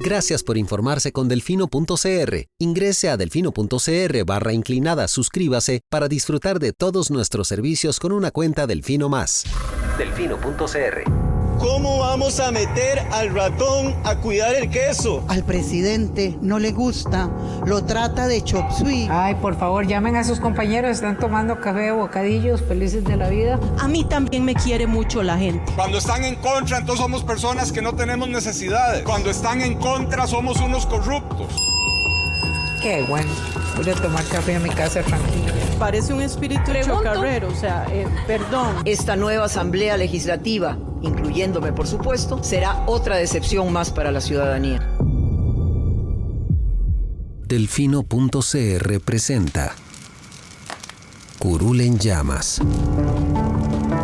Gracias por informarse con Delfino.cr. Ingrese a delfino.cr/inclinada, suscríbase para disfrutar de todos nuestros servicios con una cuenta Delfino Más. Delfino.cr. ¿Cómo vamos a meter al ratón a cuidar el queso? Al presidente no le gusta, lo trata de chop suey. Ay, por favor, llamen a sus compañeros, están tomando café o bocadillos, felices de la vida. A mí también me quiere mucho la gente. Cuando están en contra, entonces somos personas que no tenemos necesidades. Cuando están en contra, somos unos corruptos. Qué bueno, voy a tomar café en mi casa tranquilo. Parece un espíritu chocarrero, perdón. Esta nueva asamblea legislativa, incluyéndome por supuesto, será otra decepción más para la ciudadanía. Delfino.cr presenta Curul en llamas,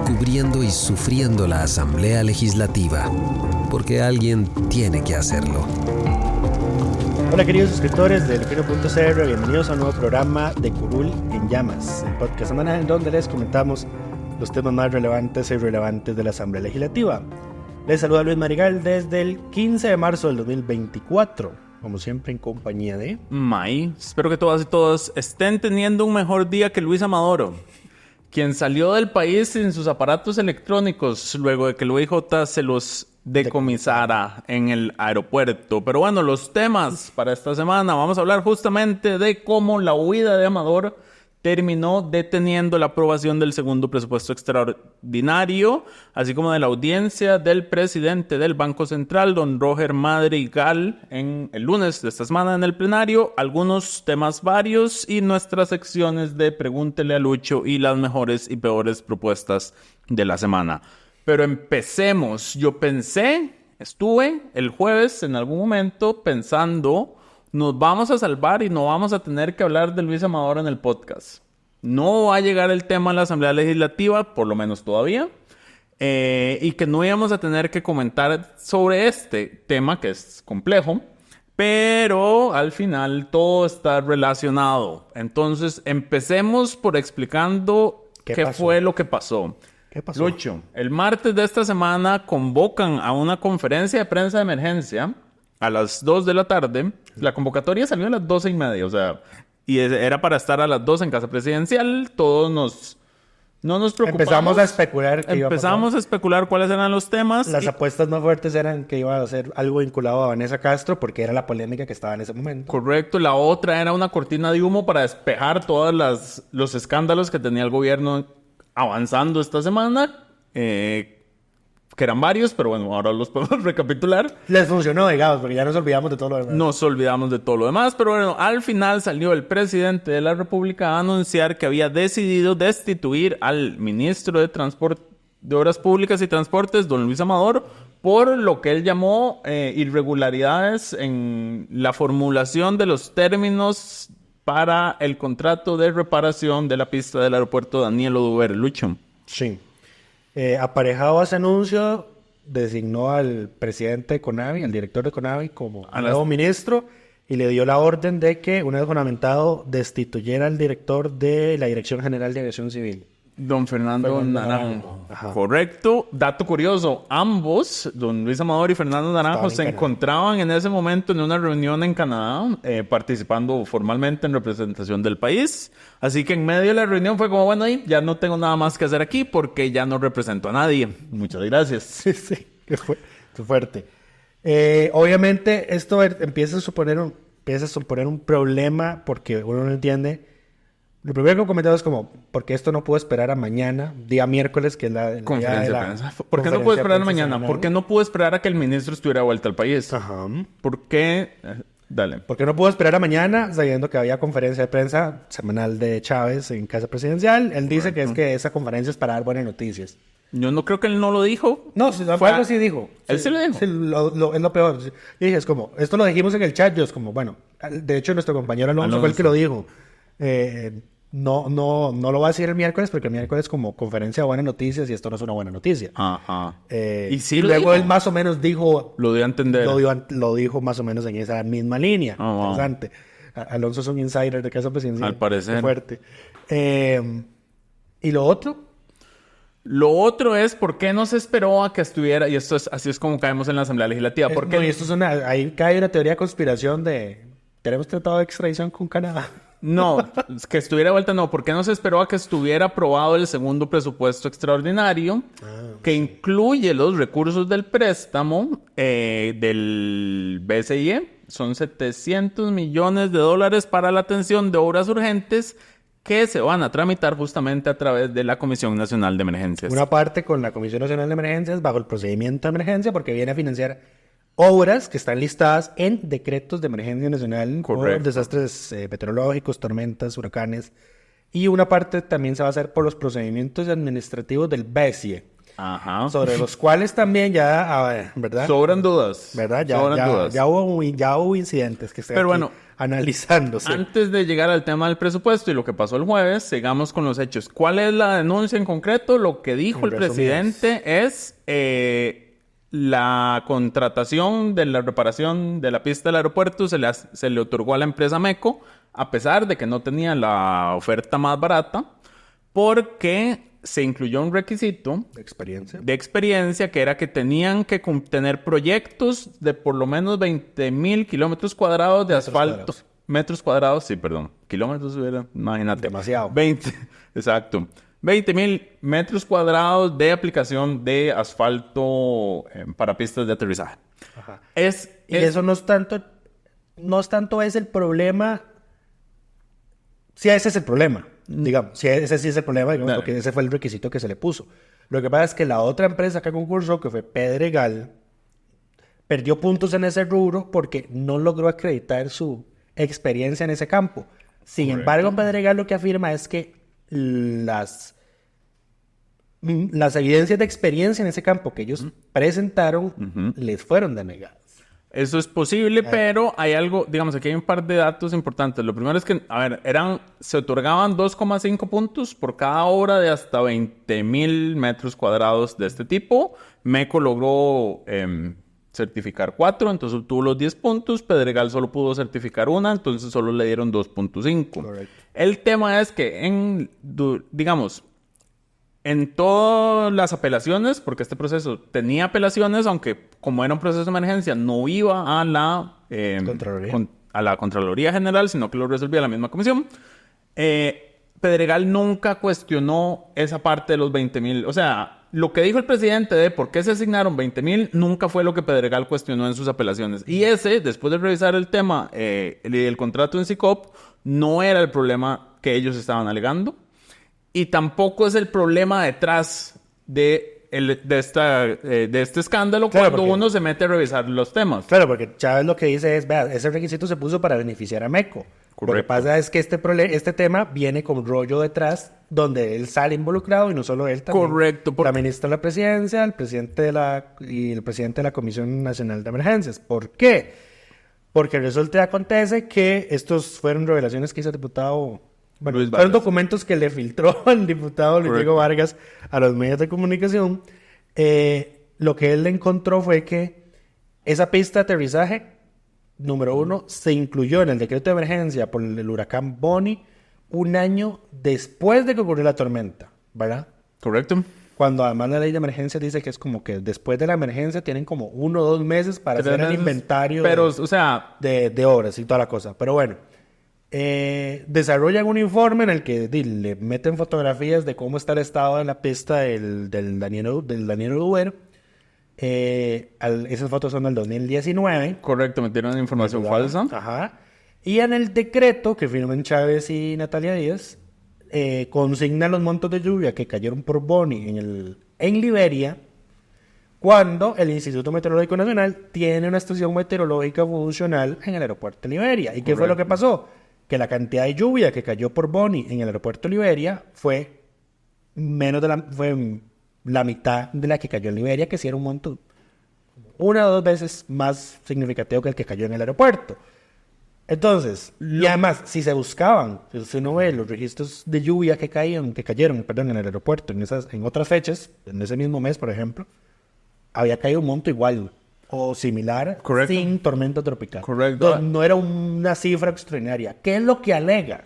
cubriendo y sufriendo la asamblea legislativa, porque alguien tiene que hacerlo. Hola queridos suscriptores de Delfino.cr, bienvenidos a un nuevo programa de Curul en Llamas, el podcast semanal en donde les comentamos los temas más relevantes e irrelevantes de la Asamblea Legislativa. Les saluda Luis Marigal desde el 15 de marzo del 2024, como siempre en compañía de... May, espero que todas y todos estén teniendo un mejor día que Luis Amadoro, quien salió del país sin sus aparatos electrónicos luego de que el OIJ se los decomisara en el aeropuerto. Pero bueno, los temas para esta semana, vamos a hablar justamente de cómo la huida de Amador terminó deteniendo la aprobación del segundo presupuesto extraordinario, así como de la audiencia del presidente del Banco Central, don Roger Madrigal, en el lunes de esta semana en el plenario, algunos temas varios y nuestras secciones de Pregúntele a Lucho y las mejores y peores propuestas de la semana. Pero empecemos. Yo estuve el jueves en algún momento pensando, nos vamos a salvar y no vamos a tener que hablar de Luis Amador en el podcast. No va a llegar el tema a la Asamblea Legislativa, por lo menos todavía, y que no íbamos a tener que comentar sobre este tema que es complejo, pero al final todo está relacionado. Entonces, empecemos por explicando qué fue lo que pasó. ¿Qué pasó? Lucho, el martes de esta semana convocan a una conferencia de prensa de emergencia a las 2 de la tarde. La convocatoria salió a las 12:30, o sea, y era para estar a las 2 en Casa Presidencial. Todos no nos preocupamos. Empezamos a especular que Empezamos a especular cuáles eran los temas. Las apuestas más fuertes eran que iba a ser algo vinculado a Vanessa Castro porque era la polémica que estaba en ese momento. Correcto. La otra era una cortina de humo para despejar todos los escándalos que tenía el gobierno avanzando esta semana, que eran varios, pero bueno, ahora los podemos recapitular. Les funcionó, digamos, porque ya nos olvidamos de todo lo demás. Nos olvidamos de todo lo demás, pero bueno, al final salió el presidente de la República a anunciar que había decidido destituir al ministro de Obras Públicas y Transportes, don Luis Amador, por lo que él llamó irregularidades en la formulación de los términos para el contrato de reparación de la pista del aeropuerto Daniel Oduber. Lucho. Sí. Aparejado a ese anuncio, designó al presidente de CONAVI, al director de CONAVI, como nuevo ministro y le dio la orden de que, una vez jurammentado, destituyera al director de la Dirección General de Aviación Civil. Don Fernando Naranjo. Correcto. Dato curioso. Ambos, don Luis Amador y Fernando Naranjo, se encontraban en ese momento en una reunión en Canadá, participando formalmente en representación del país. Así que en medio de la reunión fue como, bueno, ya no tengo nada más que hacer aquí porque ya no represento a nadie. Muchas gracias. Sí, qué fuerte. Obviamente esto empieza a suponer un problema porque uno no entiende. Lo primero que he comentado es como, ¿por qué esto no pudo esperar a mañana, día miércoles, que es la conferencia de prensa? ¿Por qué no pudo esperar a mañana? ¿Por qué no pudo esperar a que el ministro estuviera de vuelta al país? Ajá. ¿Por qué? Dale. ¿Por qué no pudo esperar a mañana, sabiendo que había conferencia de prensa semanal de Chávez en Casa Presidencial? Él dice que es que esa conferencia es para dar buenas noticias. Yo no creo que él no lo dijo. No, fue algo así dijo. Él sí lo dijo. Sí, es lo peor. Y dije, es como, esto lo dijimos en el chat, yo es como, bueno, de hecho nuestro compañero Alonso fue el que lo dijo. No lo va a decir el miércoles porque el miércoles como conferencia de buenas noticias y esto no es una buena noticia. Ajá. Y sí, luego él más o menos dijo... Lo dio a entender. Lo dijo más o menos en esa misma línea. Interesante. Alonso es un insider de Casa Presidencial. Al parecer. Fuerte. ¿Y lo otro? Lo otro es por qué no se esperó a que estuviera, y esto es así es como caemos en la Asamblea Legislativa. Porque no, y esto es ahí cae una teoría de conspiración de tenemos tratado de extradición con Canadá. No, que estuviera de vuelta, no. ¿Por qué no se esperó a que estuviera aprobado el segundo presupuesto extraordinario que incluye los recursos del préstamo del BCIE? Son $700 millones para la atención de obras urgentes que se van a tramitar justamente a través de la Comisión Nacional de Emergencias. Una parte con la Comisión Nacional de Emergencias bajo el procedimiento de emergencia porque viene a financiar obras que están listadas en decretos de emergencia nacional por desastres meteorológicos, tormentas, huracanes. Y una parte también se va a hacer por los procedimientos administrativos del BCIE. Ajá. Sobre los cuales también ya, ¿verdad? Sobran dudas. ¿Verdad? Dudas. Ya hubo incidentes que están analizándose. Antes de llegar al tema del presupuesto y lo que pasó el jueves, sigamos con los hechos. ¿Cuál es la denuncia en concreto? Lo que dijo el presidente es la contratación de la reparación de la pista del aeropuerto se le otorgó a la empresa MECO, a pesar de que no tenía la oferta más barata, porque se incluyó un requisito de experiencia que era que tenían que tener proyectos de por lo menos 20,000 kilómetros cuadrados de asfalto. Metros cuadrados, sí, perdón. Kilómetros, imagínate. Demasiado. 20,000 metros cuadrados de aplicación de asfalto para pistas de aterrizaje. Ajá. Eso no es tanto es el problema. Sí, ese es el problema. Digamos, si ese sí es el problema, digamos, porque ese fue el requisito que se le puso. Lo que pasa es que la otra empresa que concursó, que fue Pedregal, perdió puntos en ese rubro porque no logró acreditar su experiencia en ese campo. Sin embargo, Pedregal lo que afirma es que las evidencias de experiencia en ese campo que ellos presentaron les fueron denegadas. Eso es posible, pero hay algo, digamos, aquí hay un par de datos importantes. Lo primero es que, se otorgaban 2,5 puntos por cada obra de hasta 20,000 metros cuadrados de este tipo. MECO logró certificar 4, entonces obtuvo los 10 puntos. Pedregal solo pudo certificar 1, entonces solo le dieron 2,5. Correcto. El tema es que en todas las apelaciones, porque este proceso tenía apelaciones, aunque como era un proceso de emergencia, no iba a la Contraloría General, sino que lo resolvía la misma comisión. Pedregal nunca cuestionó esa parte de los 20,000. O sea, lo que dijo el presidente de por qué se asignaron 20,000 nunca fue lo que Pedregal cuestionó en sus apelaciones. Y después de revisar el tema, el contrato en SICOP, no era el problema que ellos estaban alegando. Y tampoco es el problema detrás de este escándalo cuando uno se mete a revisar los temas. Claro, porque Chávez lo que dice es, vea, ese requisito se puso para beneficiar a MECO. Correcto. Lo que pasa es que este tema viene con rollo detrás donde él sale involucrado y no solo él también. Correcto. La ministra de la Presidencia, el presidente de la Comisión Nacional de Emergencias. ¿Por qué? Porque resulta y acontece que estos fueron revelaciones que hizo el diputado... Bueno, fueron documentos que le filtró el diputado Luis Diego Vargas a los medios de comunicación. Lo que él le encontró fue que esa pista de aterrizaje, número 1, se incluyó en el decreto de emergencia por el huracán Bonnie un año después de que ocurrió la tormenta, ¿verdad? Correcto. Cuando además la ley de emergencia dice que es como que después de la emergencia tienen como 1 o 2 meses para hacer el inventario de obras y toda la cosa. Pero bueno. Desarrollan un informe en el que le meten fotografías de cómo está el estado de la pista del Daniel Duero. Esas fotos son del 2019. Correcto, metieron información falsa. Ajá. Y en el decreto que firman Chávez y Natalia Díaz, consignan los montos de lluvia que cayeron por Bonnie en Liberia, cuando el Instituto Meteorológico Nacional tiene una estación meteorológica funcional en el aeropuerto de Liberia. ¿Y qué fue lo que pasó? Que la cantidad de lluvia que cayó por Bonnie en el aeropuerto de Liberia fue la mitad de la que cayó en Liberia, que sí era un monto 1 o 2 veces más significativo que el que cayó en el aeropuerto. Entonces, y además, si se buscaban, si uno ve los registros de lluvia que cayeron, en el aeropuerto en otras fechas, en ese mismo mes, por ejemplo, había caído un monto igual o similar. Correcto. Sin tormenta tropical. Correcto. No era una cifra extraordinaria. ¿Qué es lo que alega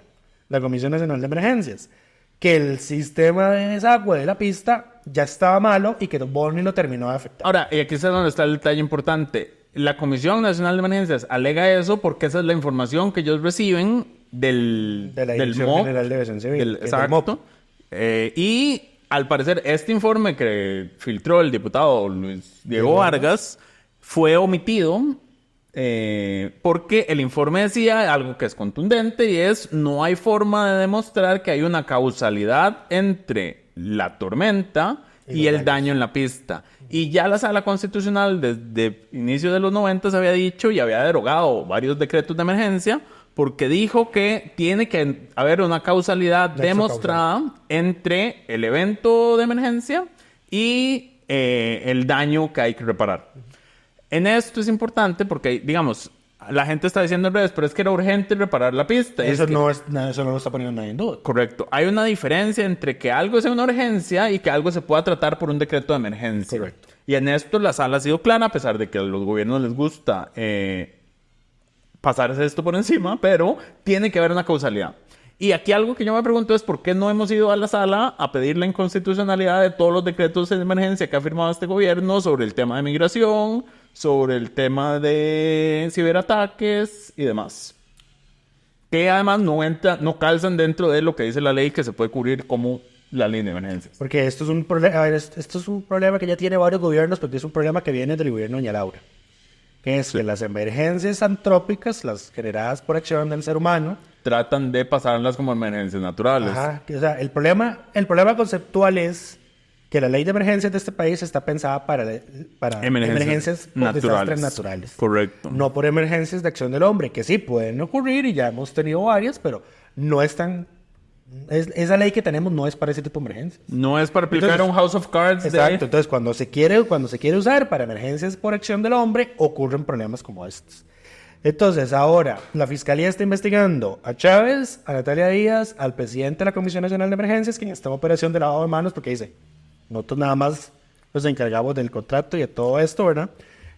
la Comisión Nacional de Emergencias? Que el sistema de desagüe de la pista ya estaba malo y que Boni lo terminó de afectar. Ahora, y aquí es donde está el detalle importante. La Comisión Nacional de Emergencias alega eso porque esa es la información que ellos reciben de la Dirección MOP, General de Aviación Civil. Exacto. Y al parecer este informe que filtró el diputado Luis Diego Vargas fue omitido porque el informe decía algo que es contundente y es: no hay forma de demostrar que hay una causalidad entre la tormenta y el daño en la pista. Y ya la Sala Constitucional desde inicio de los 90 había dicho y había derogado varios decretos de emergencia porque dijo que tiene que haber una causalidad demostrada entre el evento de emergencia y el daño que hay que reparar. En esto es importante porque, digamos, la gente está diciendo al revés, pero es que era urgente reparar la pista. Eso no lo está poniendo nadie en duda. Correcto. Hay una diferencia entre que algo sea una urgencia y que algo se pueda tratar por un decreto de emergencia. Correcto. Y en esto la sala ha sido clara, a pesar de que a los gobiernos les gusta pasarse esto por encima, pero tiene que haber una causalidad. Y aquí algo que yo me pregunto es ¿por qué no hemos ido a la sala a pedir la inconstitucionalidad de todos los decretos de emergencia que ha firmado este gobierno sobre el tema de migración, sobre el tema de ciberataques y demás? Que además no calzan dentro de lo que dice la ley que se puede cubrir como la ley de emergencias. Porque esto es un problema, esto es un problema que ya tiene varios gobiernos, pero es un problema que viene del gobierno de Doña Laura. Que es que las emergencias antrópicas, las generadas por acción del ser humano, tratan de pasarlas como emergencias naturales. Ajá, o sea, el problema conceptual es que la ley de emergencias de este país está pensada para emergencias por desastres naturales. Correcto. No por emergencias de acción del hombre, que sí pueden ocurrir y ya hemos tenido varias, pero no es tan... esa ley que tenemos no es para ese tipo de emergencias. No es para aplicar un House of Cards. Exacto. Entonces, cuando se quiere usar para emergencias por acción del hombre, ocurren problemas como estos. Entonces, ahora, la Fiscalía está investigando a Chávez, a Natalia Díaz, al presidente de la Comisión Nacional de Emergencias, quien está en operación de lavado de manos, porque dice, nosotros nada más nos encargamos del contrato y de todo esto, ¿verdad?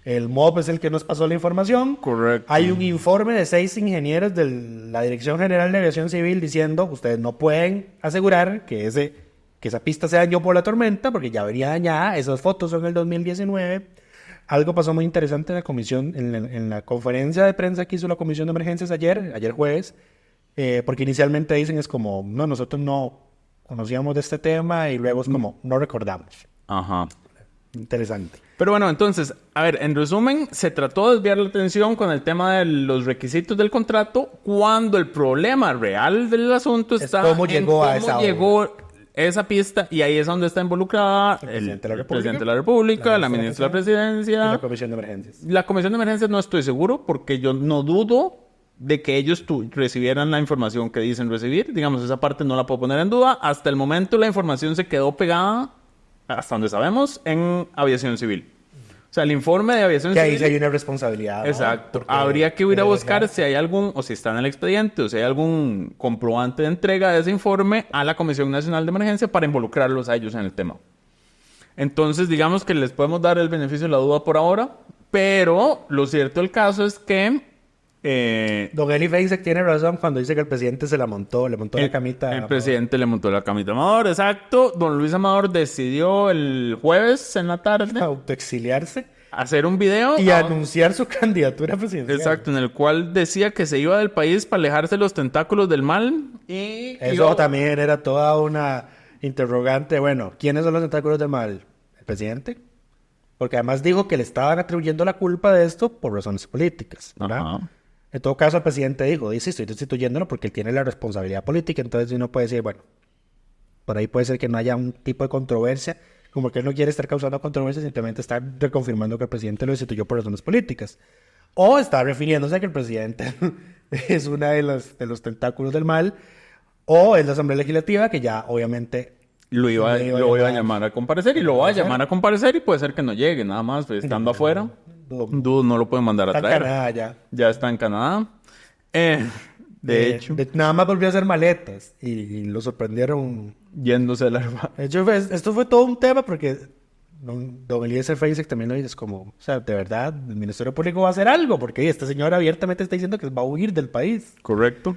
El MOP es el que nos pasó la información. Correcto. Hay un informe de 6 ingenieros de la Dirección General de Aviación Civil diciendo, ustedes no pueden asegurar que esa pista se dañó por la tormenta, porque ya venía dañada. Esas fotos son del 2019. Algo pasó muy interesante en la comisión, en la conferencia de prensa que hizo la Comisión de Emergencias ayer jueves, porque inicialmente dicen es como, no, nosotros no conocíamos de este tema y luego es como, no recordamos. Ajá. Interesante. Pero bueno, entonces, a ver, en resumen, se trató de desviar la atención con el tema de los requisitos del contrato cuando el problema real del asunto está cómo llegó esa pista, y ahí es donde está involucrada el presidente de la República, la ministra de la Presidencia y la Comisión de Emergencias. La Comisión de Emergencias no estoy seguro, porque yo no dudo de que ellos recibieran la información que dicen recibir. Digamos, esa parte no la puedo poner en duda. Hasta el momento la información se quedó pegada, hasta donde sabemos, en Aviación Civil. O sea, el informe de Aviación Civil... Que ahí sí hay una responsabilidad, ¿no? Exacto. Habría que ir a buscar si hay algún, o si está en el expediente, o si hay algún comprobante de entrega de ese informe a la Comisión Nacional de Emergencia para involucrarlos a ellos en el tema. Entonces, digamos que les podemos dar el beneficio de la duda por ahora, pero lo cierto del caso es que... Don Eli Feisek tiene razón cuando dice que el presidente le montó la camita. El presidente le montó la camita a Amador, exacto. Don Luis Amador decidió el jueves en la tarde autoexiliarse, hacer un video y anunciar su candidatura presidencial. Exacto, en el cual decía que se iba del país para alejarse de los tentáculos del mal. Y eso también era toda una interrogante. Bueno, ¿quiénes son los tentáculos del mal? ¿El presidente? Porque además dijo que le estaban atribuyendo la culpa de esto por razones políticas, ¿verdad? Ajá. En todo caso, el presidente dijo, estoy destituyéndolo porque él tiene la responsabilidad política, entonces uno puede decir, bueno, por ahí puede ser que no haya un tipo de controversia, como que él no quiere estar causando controversia, simplemente está reconfirmando que el presidente lo destituyó por razones políticas. O está refiriéndose a que el presidente es una de los tentáculos del mal, o es la Asamblea Legislativa, que ya obviamente... Lo iba a llamar a comparecer y lo va a llamar a comparecer y puede ser que no llegue, nada más, pues, estando afuera. Dudo, no lo pueden mandar a traer. Está en Canadá ya está en Canadá. De hecho. Nada más volvió a hacer maletas y lo sorprendieron. Yéndose de la... De hecho, esto fue todo un tema porque don Eliezer Feisek también lo dice, es como, o sea, de verdad, el Ministerio Público va a hacer algo porque esta señora abiertamente está diciendo que va a huir del país. Correcto.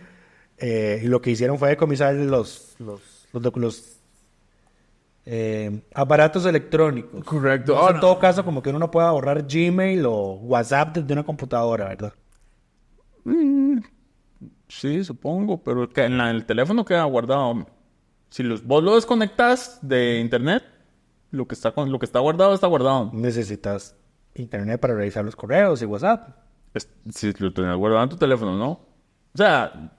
Y lo que hicieron fue decomisar los aparatos electrónicos. Correcto. Entonces, en todo caso, como que uno no pueda borrar Gmail o WhatsApp desde una computadora, ¿verdad? Sí, supongo, pero que en el teléfono queda guardado. Si vos lo desconectas de internet, lo que está guardado está guardado. Necesitas internet para revisar los correos y WhatsApp. Si lo tenés guardado en tu teléfono, ¿no? O sea,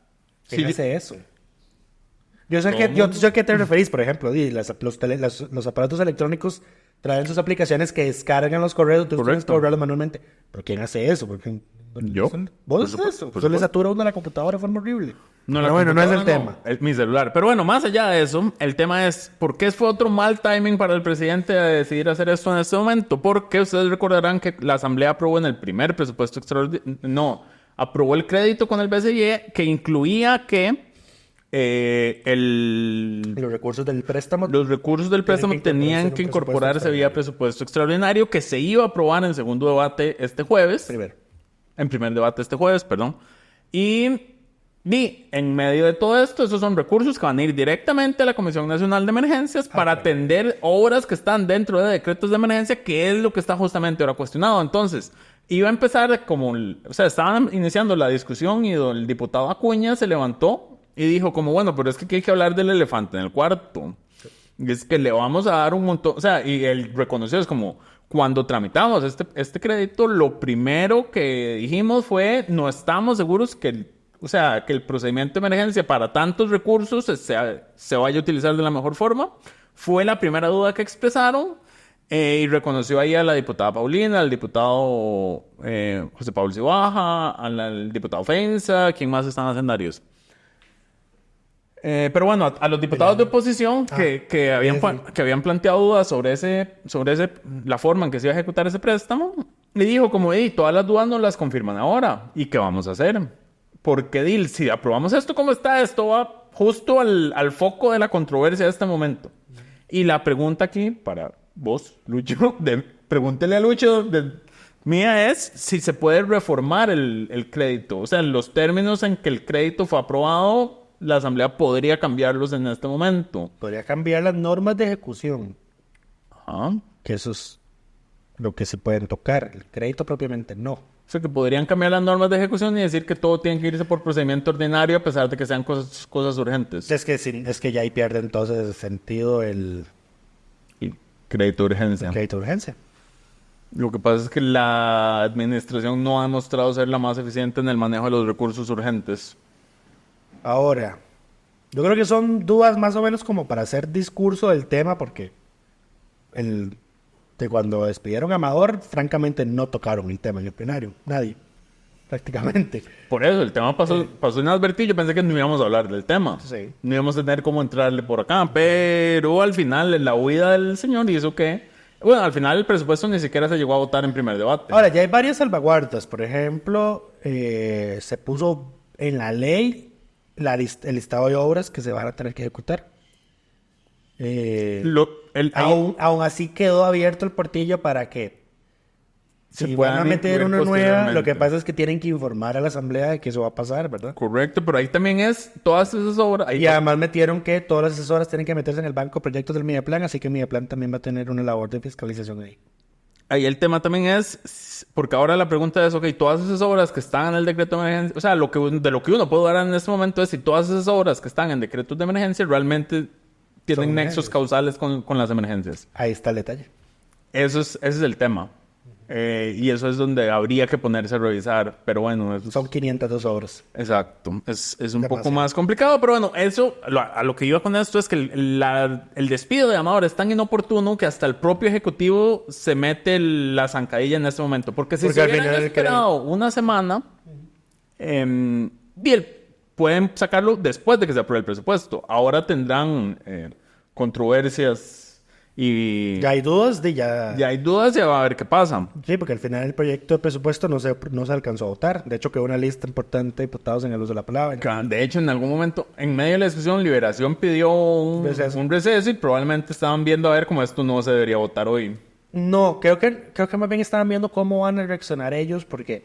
¿Quién hace eso? Yo sé a qué te referís, por ejemplo. Los aparatos electrónicos traen sus aplicaciones que descargan los correos, tú tienes que borrarlos manualmente. ¿Pero quién hace eso? Porque, ¿yo? ¿Vos haces eso? Eso le satura a uno la computadora de forma horrible. No, pero bueno, no es el tema. Es mi celular. Pero bueno, más allá de eso, el tema es ¿por qué fue otro mal timing para el presidente de decidir hacer esto en este momento? Porque ustedes recordarán que la Asamblea aprobó en el primer presupuesto extraordinario... No, aprobó el crédito con el BCE que incluía que los recursos del préstamo tenían que incorporarse vía presupuesto extraordinario que se iba a aprobar en segundo debate este jueves. En primer debate este jueves, perdón. Y en medio de todo esto, esos son recursos que van a ir directamente a la Comisión Nacional de Emergencias para atender obras que están dentro de decretos de emergencia, que es lo que está justamente ahora cuestionado. Entonces, iba a empezar estaban iniciando la discusión y el diputado Acuña se levantó y dijo como, bueno, pero es que aquí hay que hablar del elefante en el cuarto. Y es que le vamos a dar un montón... O sea, y él reconoció, es como... Cuando tramitamos este crédito, lo primero que dijimos fue... No estamos seguros que el procedimiento de emergencia para tantos recursos se vaya a utilizar de la mejor forma. Fue la primera duda que expresaron. Y reconoció ahí a la diputada Paulina, al diputado José Pablo Cibaja, al diputado Feinza. ¿Quién más están hacendarios? Pero bueno, a los diputados de oposición que habían planteado dudas sobre la forma en que se iba a ejecutar ese préstamo, le dijo como, todas las dudas nos las confirman ahora. ¿Y qué vamos a hacer? Porque, si aprobamos esto como está, esto va justo al foco de la controversia de este momento. Y la pregunta aquí, para vos, Lucho, pregúntele a Lucho, mía es si se puede reformar el crédito. O sea, en los términos en que el crédito fue aprobado... La Asamblea podría cambiarlos en este momento. Podría cambiar las normas de ejecución. Ajá. Que eso es lo que se pueden tocar. El crédito propiamente no. O sea, que podrían cambiar las normas de ejecución y decir que todo tiene que irse por procedimiento ordinario a pesar de que sean cosas urgentes. Es que ya ahí pierde entonces el sentido el crédito de urgencia. El crédito de urgencia. Lo que pasa es que la administración no ha demostrado ser la más eficiente en el manejo de los recursos urgentes. Ahora, yo creo que son dudas más o menos como para hacer discurso del tema, porque de cuando despidieron a Amador, francamente no tocaron el tema en el plenario. Nadie, prácticamente. Por eso, el tema pasó inadvertido. Yo pensé que no íbamos a hablar del tema. Sí. No íbamos a tener cómo entrarle por acá. Pero al final, la huida del señor hizo que... Bueno, al final el presupuesto ni siquiera se llegó a votar en primer debate. Ahora, ya hay varias salvaguardas. Por ejemplo, se puso en la ley... el listado de obras que se van a tener que ejecutar. Aún así quedó abierto el portillo para que si van a meter una nueva, lo que pasa es que tienen que informar a la Asamblea de que eso va a pasar, ¿verdad? Correcto, pero ahí también es todas esas obras. Y además metieron que todas esas obras tienen que meterse en el banco de proyectos del Mideplan, así que Mideplan también va a tener una labor de fiscalización ahí. Ahí el tema también es, porque ahora la pregunta es, todas esas obras que están en el decreto de emergencia, o sea, de lo que uno puede hablar en este momento es si todas esas obras que están en decretos de emergencia realmente tienen nexos causales con las emergencias. Ahí está el detalle. Ese es el tema. Y eso es donde habría que ponerse a revisar, pero bueno... Son 502 obras. Exacto. Es un poco más complicado, pero bueno, eso, a lo que iba con esto es que el despido de Amador es tan inoportuno que hasta el propio Ejecutivo se mete la zancadilla en este momento. Porque si se hubieran esperado una semana, pueden sacarlo después de que se apruebe el presupuesto. Ahora tendrán controversias... Y ya hay dudas ya hay dudas, ya va a ver qué pasa. Sí, porque al final el proyecto de presupuesto no se alcanzó a votar. De hecho, quedó una lista importante de diputados en el uso de la palabra. De hecho, en algún momento, en medio de la discusión, Liberación pidió un receso y probablemente estaban viendo a ver cómo esto no se debería votar hoy. No, creo que más bien estaban viendo cómo van a reaccionar ellos, porque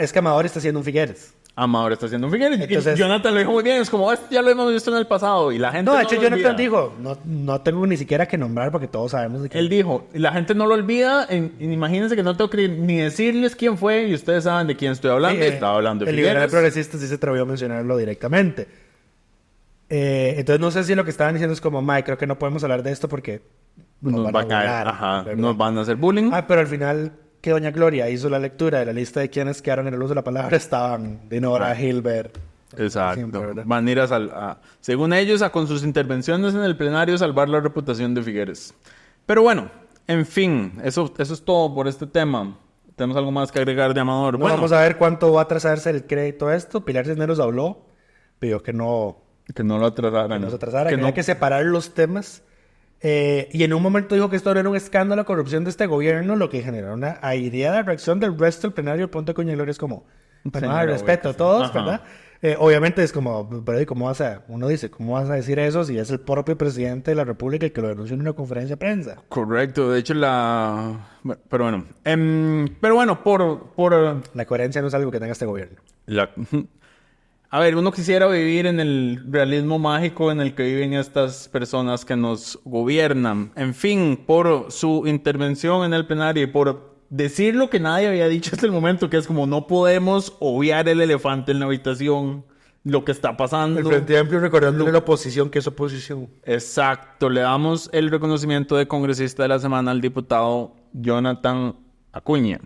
es que Amador está haciendo un Figueres. Amador está haciendo un Figueres. Entonces, y Jonathan lo dijo muy bien. Es como, esto ya lo hemos visto en el pasado. Y la gente no, de hecho, lo Jonathan olvida. dijo, no tengo ni siquiera que nombrar porque todos sabemos de quién. Él dijo, y la gente no lo olvida. Imagínense que no tengo que ni decirles quién fue y ustedes saben de quién estoy hablando. Estaba hablando de el liberal Figueres. progresista sí se atrevió a mencionarlo directamente. Entonces no sé si lo que estaban diciendo es como, Mike, creo que no podemos hablar de esto porque Nos van va a a caer. burlar, Ajá. ¿verdad? Nos van a hacer bullying. Pero al final que doña Gloria hizo la lectura de la lista de quienes quedaron en el uso de la palabra estaban Dinora, Hilbert. Exacto. Siempre, ¿verdad? Van a ir según ellos, con sus intervenciones en el plenario, salvar la reputación de Figueres. Pero bueno, en fin, eso es todo por este tema. ¿Tenemos algo más que agregar de Amador? No, vamos a ver cuánto va a atrasarse el crédito esto. Pilar Cisneros habló, pidió que no lo atrasaran. que no se atrasara, Que que no- hay que separar los temas. Y en un momento dijo que esto no era un escándalo de corrupción de este gobierno, lo que generó una aireada reacción del resto del plenario. El punto de Coña Gloria es como, bueno, Señora, respeto a sí. todos, Ajá. ¿verdad? Obviamente es como, pero ¿cómo uno dice, ¿cómo vas a decir eso si es el propio presidente de la República el que lo denunció en una conferencia de prensa? Correcto, de hecho bueno, pero bueno. Pero bueno, por La coherencia no es algo que tenga este gobierno. A ver, uno quisiera vivir en el realismo mágico en el que viven estas personas que nos gobiernan. En fin, por su intervención en el plenario y por decir lo que nadie había dicho hasta el momento, que es como no podemos obviar el elefante en la habitación, lo que está pasando. El Frente Amplio recordándole a la oposición que es oposición. Exacto, le damos el reconocimiento de congresista de la semana al diputado Jonathan Acuña.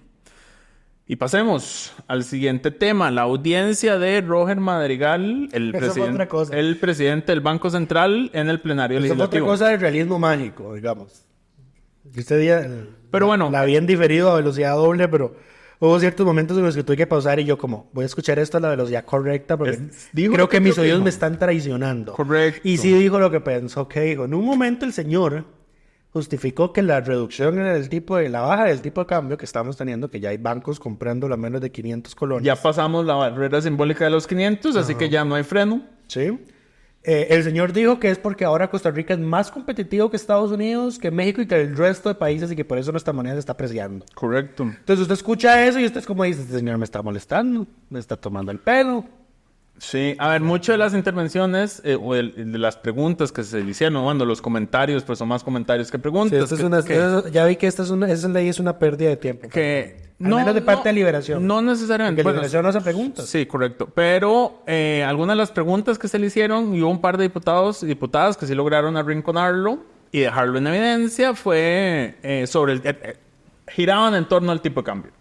Y pasemos al siguiente tema, la audiencia de Roger Madrigal, Eso fue otra cosa. el presidente del Banco Central en el plenario Eso fue otra legislativo. cosa del realismo mágico, digamos. Este día Pero bueno. la habían diferido a velocidad doble, pero hubo ciertos momentos en los que tuve que pausar y yo como, voy a escuchar esto a la velocidad correcta porque dijo creo lo que que mis creo que oídos dijo. me están traicionando. Correcto. Y sí dijo lo que pensó que dijo. En un momento el señor justificó que la reducción en el tipo de la baja del tipo de cambio que estamos teniendo, que ya hay bancos comprando a menos de 500 colones. Ya pasamos la barrera simbólica de los 500, así que ya no hay freno. Sí. El señor dijo que es porque ahora Costa Rica es más competitivo que Estados Unidos, que México y que el resto de países y que por eso nuestra moneda se está apreciando. Correcto. Entonces usted escucha eso y usted es como dice, este señor me está molestando, me está tomando el pelo. Sí, a ver, muchas de las intervenciones o de las preguntas que se le hicieron, bueno, los comentarios, pues son más comentarios que Sí, preguntas. esta es una, ya vi que esa ley es una pérdida de tiempo. Al menos de parte de Liberación. No necesariamente. Porque Bueno, Liberación no hace preguntas. Sí, correcto. Pero algunas de las preguntas que se le hicieron, y hubo un par de diputados y diputadas que sí lograron arrinconarlo y dejarlo en evidencia, fue sobre giraban en torno al tipo de cambio.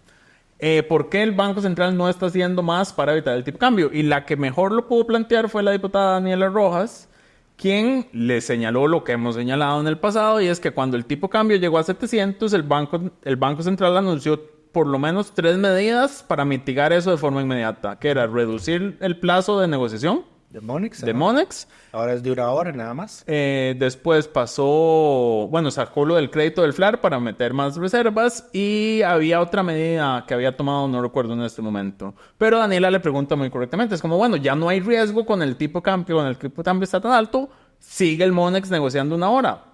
¿Por qué el Banco Central no está haciendo más para evitar el tipo de cambio? Y la que mejor lo pudo plantear fue la diputada Daniela Rojas, quien le señaló lo que hemos señalado en el pasado, y es que cuando el tipo de cambio llegó a 700, el Banco Central anunció por lo menos 3 medidas para mitigar eso de forma inmediata, que era reducir el plazo de negociación De Monex. de ajá. Monex. Ahora es de una hora nada más. Después sacó lo del crédito del FLAR para meter más reservas y había otra medida que había tomado, no recuerdo en este momento. Pero Daniela le pregunta muy correctamente, es como, bueno, ya no hay riesgo con el tipo de cambio está tan alto, sigue el Monex negociando una hora.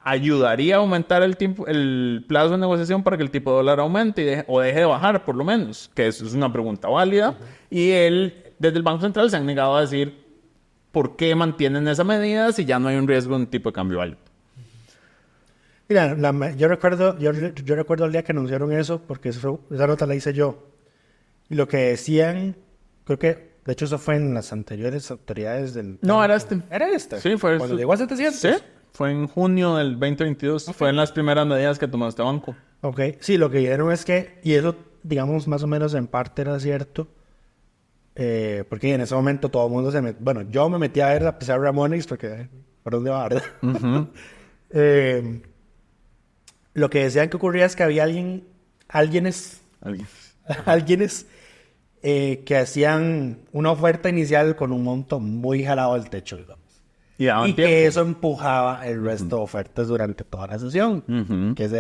Ayudaría a aumentar el plazo de negociación para que el tipo de dólar aumente o deje de bajar, por lo menos, que eso es una pregunta válida. Y desde el Banco Central se han negado a decir por qué mantienen esa medida si ya no hay un riesgo de un tipo de cambio alto. Mira, yo recuerdo el día que anunciaron eso, porque esa nota la hice yo. Y lo que decían, creo que, de hecho, eso fue en las anteriores autoridades del... No, era este. ¿Era este? Sí, fue Cuando llegó a 700. Sí, fue en junio del 2022. Fue en las primeras medidas que tomó este banco. Ok, sí, lo que dijeron es que, y eso, digamos, más o menos en parte era cierto, porque en ese momento todo el mundo bueno, yo me metí a ver a pesar de Ramones, porque, ¿por dónde va, verdad? Lo que decían que ocurría es que había alguienes que hacían una oferta inicial con un monto muy jalado al techo, digamos. Y daban tiempo. Que eso empujaba el resto de ofertas durante toda la sesión. Que esa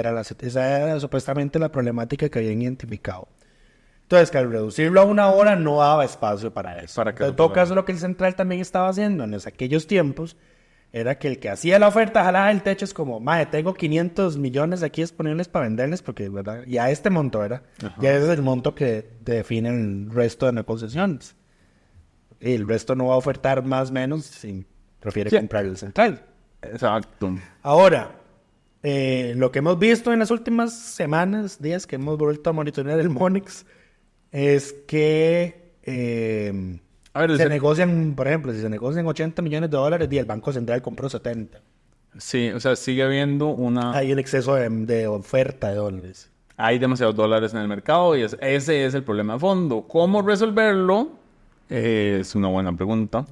era supuestamente la problemática que habían identificado. Entonces, que al reducirlo a una hora no daba espacio para eso. En todo caso, lo que el Central también estaba haciendo en aquellos tiempos era que el que hacía la oferta jalaba el techo, es como, mae, tengo 500 millones aquí disponibles para venderles, porque, ¿verdad? Ya este monto, ¿verdad? Ya ese es el monto que define el resto de negociaciones. el resto no va a ofertar más o menos si prefiere Sí. comprar el central. Exacto. Ahora, lo que hemos visto en las últimas semanas, días que hemos vuelto a monitorear el Monex, es que A ver, se negocian, por ejemplo, si se negocian $80 millones, y el Banco Central compró 70. sí, o sea, sigue habiendo una... Hay un exceso de oferta de dólares. Hay demasiados dólares en el mercado y ese es el problema de fondo. ¿Cómo resolverlo? Es una buena pregunta.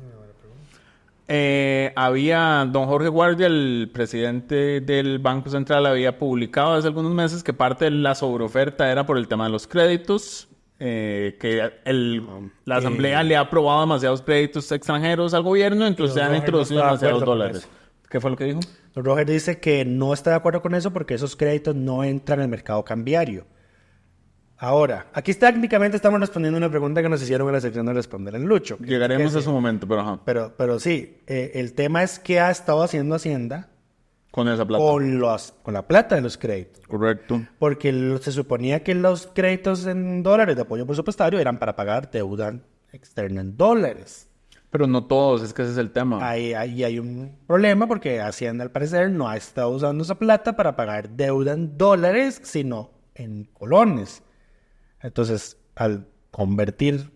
Había don Jorge Guardia, el presidente del Banco Central, había publicado hace algunos meses que parte de la sobreoferta era por el tema de los créditos, que la Asamblea le ha aprobado demasiados créditos extranjeros al gobierno, entonces se han introducido demasiados dólares. ¿Qué fue lo que dijo? Roger dice que no está de acuerdo con eso porque esos créditos no entran en el mercado cambiario. Ahora, aquí técnicamente estamos respondiendo una pregunta que nos hicieron en la sección de Responder en Lucho. Llegaremos a su momento, pero ajá. Pero sí, el tema es que ha estado haciendo Hacienda Con esa plata. con la plata de los créditos. Correcto. Porque se suponía que los créditos en dólares de apoyo presupuestario eran para pagar deuda externa en dólares. Pero no todos, es que ese es el tema. Ahí hay un problema porque Hacienda al parecer no ha estado usando esa plata para pagar deuda en dólares, sino en colones. Entonces, al convertir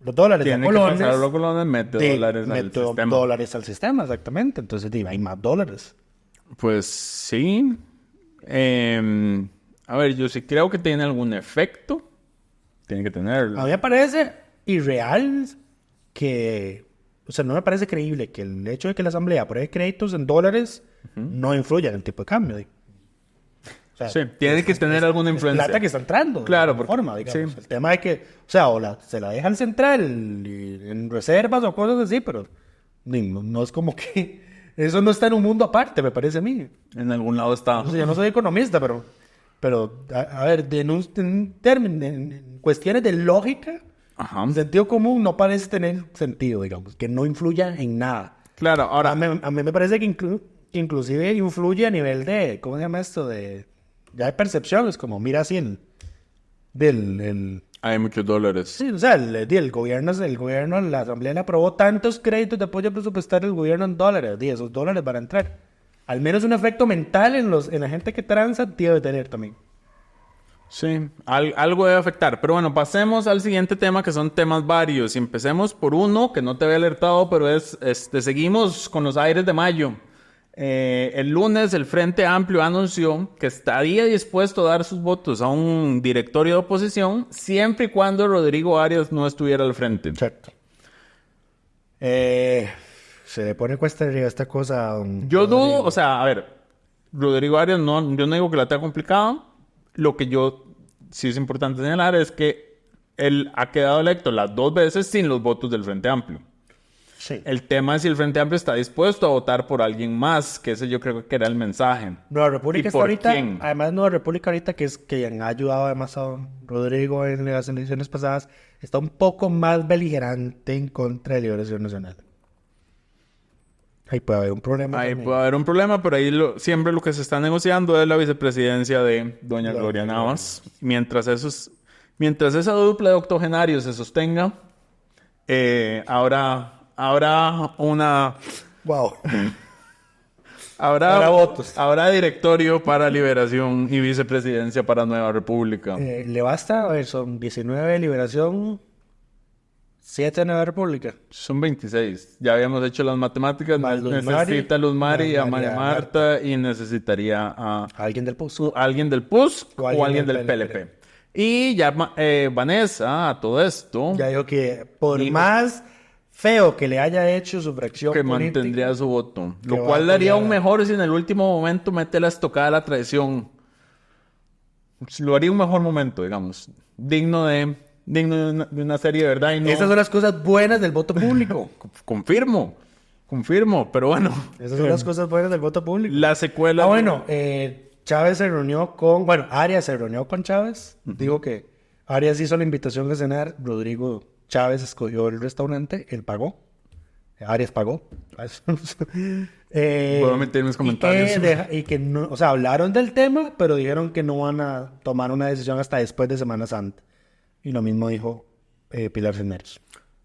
los dólares Tiene a que colones, pasar los colones, mete dólares al sistema. dólares al sistema, exactamente. Entonces, hay más dólares. Pues sí. A ver, yo sí creo que tiene algún efecto. Tiene que tenerlo. A mí me parece irreal que... O sea, no me parece creíble que el hecho de que la Asamblea apruebe créditos en dólares no influya en el tipo de cambio. O sea, Sí, tiene que tener alguna influencia. plata que está entrando. Claro, de porque- forma, digamos. sí. El tema de que... O sea, se la deja al central en reservas o cosas así, pero no es como que... Eso no está en un mundo aparte, me parece a mí. En algún lado está. O sea, yo no soy economista, pero a ver, en cuestiones de lógica, Ajá. en sentido común, no parece tener sentido, digamos, que no influya en nada. Claro, ahora... A mí me parece que inclusive influye a nivel de, ¿cómo se llama esto? Ya de percepción, es como, mira así Hay muchos dólares. sí, o sea, el gobierno, la Asamblea le aprobó tantos créditos de apoyo presupuestario al gobierno en dólares, esos dólares van a entrar. Al menos un efecto mental en la gente que transa debe tener también. Sí, algo debe afectar. Pero bueno, pasemos al siguiente tema, que son temas varios. Y empecemos por uno que no te había alertado, pero seguimos con los aires de mayo. El lunes el Frente Amplio anunció que estaría dispuesto a dar sus votos a un directorio de oposición siempre y cuando Rodrigo Arias no estuviera al frente. Cierto. Se le pone cuesta arriba esta cosa. Yo dudo, o sea, a ver, Rodrigo Arias yo no digo que la tenga complicada. Lo que yo sí es importante señalar es que él ha quedado electo las 2 veces sin los votos del Frente Amplio. Sí. El tema es si el Frente Amplio está dispuesto a votar por alguien más, que ese yo creo que era el mensaje. Nueva República ¿Y está por ahorita, quién? además Nueva República ahorita que ha ayudado además a Rodrigo en las elecciones pasadas, está un poco más beligerante en contra de Liberación Nacional. Ahí puede haber un problema. Ahí también. puede haber un problema, pero ahí siempre lo que se está negociando es la vicepresidencia de doña Gloria Navas. Mientras esa dupla de octogenarios se sostenga, habrá una... Wow. Habrá Habrá votos. Habrá directorio para Liberación y vicepresidencia para Nueva República. Le basta, a ver, son 19 de Liberación, 7 de Nueva República. Son 26. Ya habíamos hecho las matemáticas. Más Luz Necesita a Luz Mari, a María María Marta y necesitaría a Alguien del PUS. alguien del PUS O o alguien alguien del del PLP. Y ya Vanessa, a todo esto, Ya dijo que por Dijo- más feo que le haya hecho su fracción que política, mantendría su voto. que Lo va cual a daría apoyar un mejor si en el último momento mete la estocada a la traición. Lo haría un mejor momento, digamos. Digno de una serie de verdad. Y no... Esas son las cosas buenas del voto público. Confirmo, pero bueno. Esas son las cosas buenas del voto público. La secuela... Chávez se reunió Arias se reunió con Chávez. Digo que Arias hizo la invitación a cenar. Rodrigo Chávez escogió el restaurante. Él pagó. Arias pagó. Puedo meter mis comentarios. Y que no, o sea, hablaron del tema, pero dijeron que no van a tomar una decisión hasta después de Semana Santa. Y lo mismo dijo Pilar Cisneros.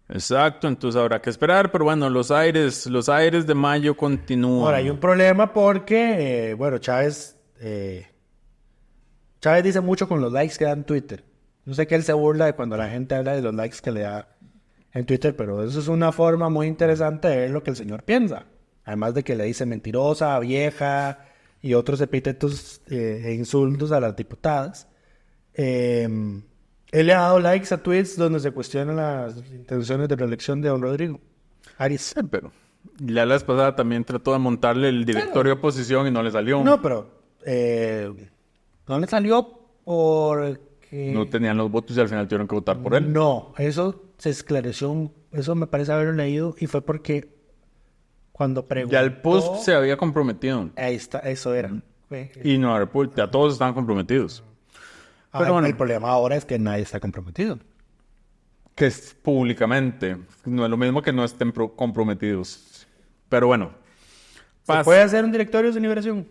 Exacto, entonces habrá que esperar, pero bueno, los aires de mayo continúan. Ahora, hay un problema porque, Chávez dice mucho con los likes que da en Twitter. No sé que él se burla de cuando la gente habla de los likes que le da en Twitter, pero eso es una forma muy interesante de ver lo que el señor piensa. Además de que le dice mentirosa, vieja y otros epítetos e insultos a las diputadas. Él le ha dado likes a tweets donde se cuestionan las intenciones de reelección de don Rodrigo Arias. Sí, pero ya la vez pasada también trató de montarle el directorio de oposición y no le salió. No, pero no le salió porque... No tenían los votos y al final tuvieron que votar por él. No, eso se esclareció, eso me parece haberlo leído y fue porque cuando preguntó... Ya el post se había comprometido. Ahí está, eso era. Y no, ya todos estaban comprometidos. Pero bueno, el problema ahora es que nadie está comprometido. Que es públicamente. No es lo mismo que no estén comprometidos. Pero bueno. ¿Se puede hacer un directorio de liberación?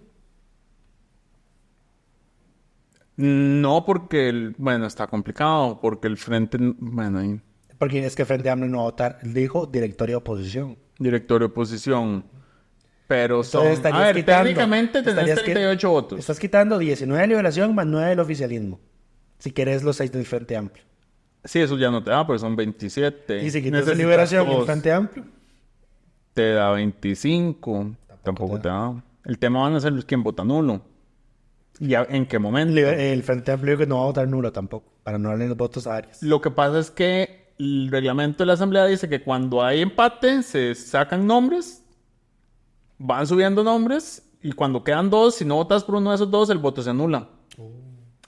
No, porque está complicado. Porque el frente... Bueno, porque es que el Frente Amplio no va a votar. Él dijo directorio de oposición. Directorio de oposición. Pero entonces son... A ver, quitando, técnicamente tenés 38 votos. Estás quitando 19 de liberación más 9 del oficialismo. Si querés los 6 del Frente Amplio. Sí, eso ya no te da, porque son 27. Y si quitas de liberación el Frente Amplio, te da 25. Tampoco te da. El tema van a ser quién vota nulo. ¿Y en qué momento? El Frente Amplio que no va a votar nulo tampoco, para no darle los votos a Arias. Lo que pasa es que el reglamento de la Asamblea dice que cuando hay empate se sacan nombres, van subiendo nombres, y cuando quedan 2, si no votas por uno de esos 2, el voto se anula.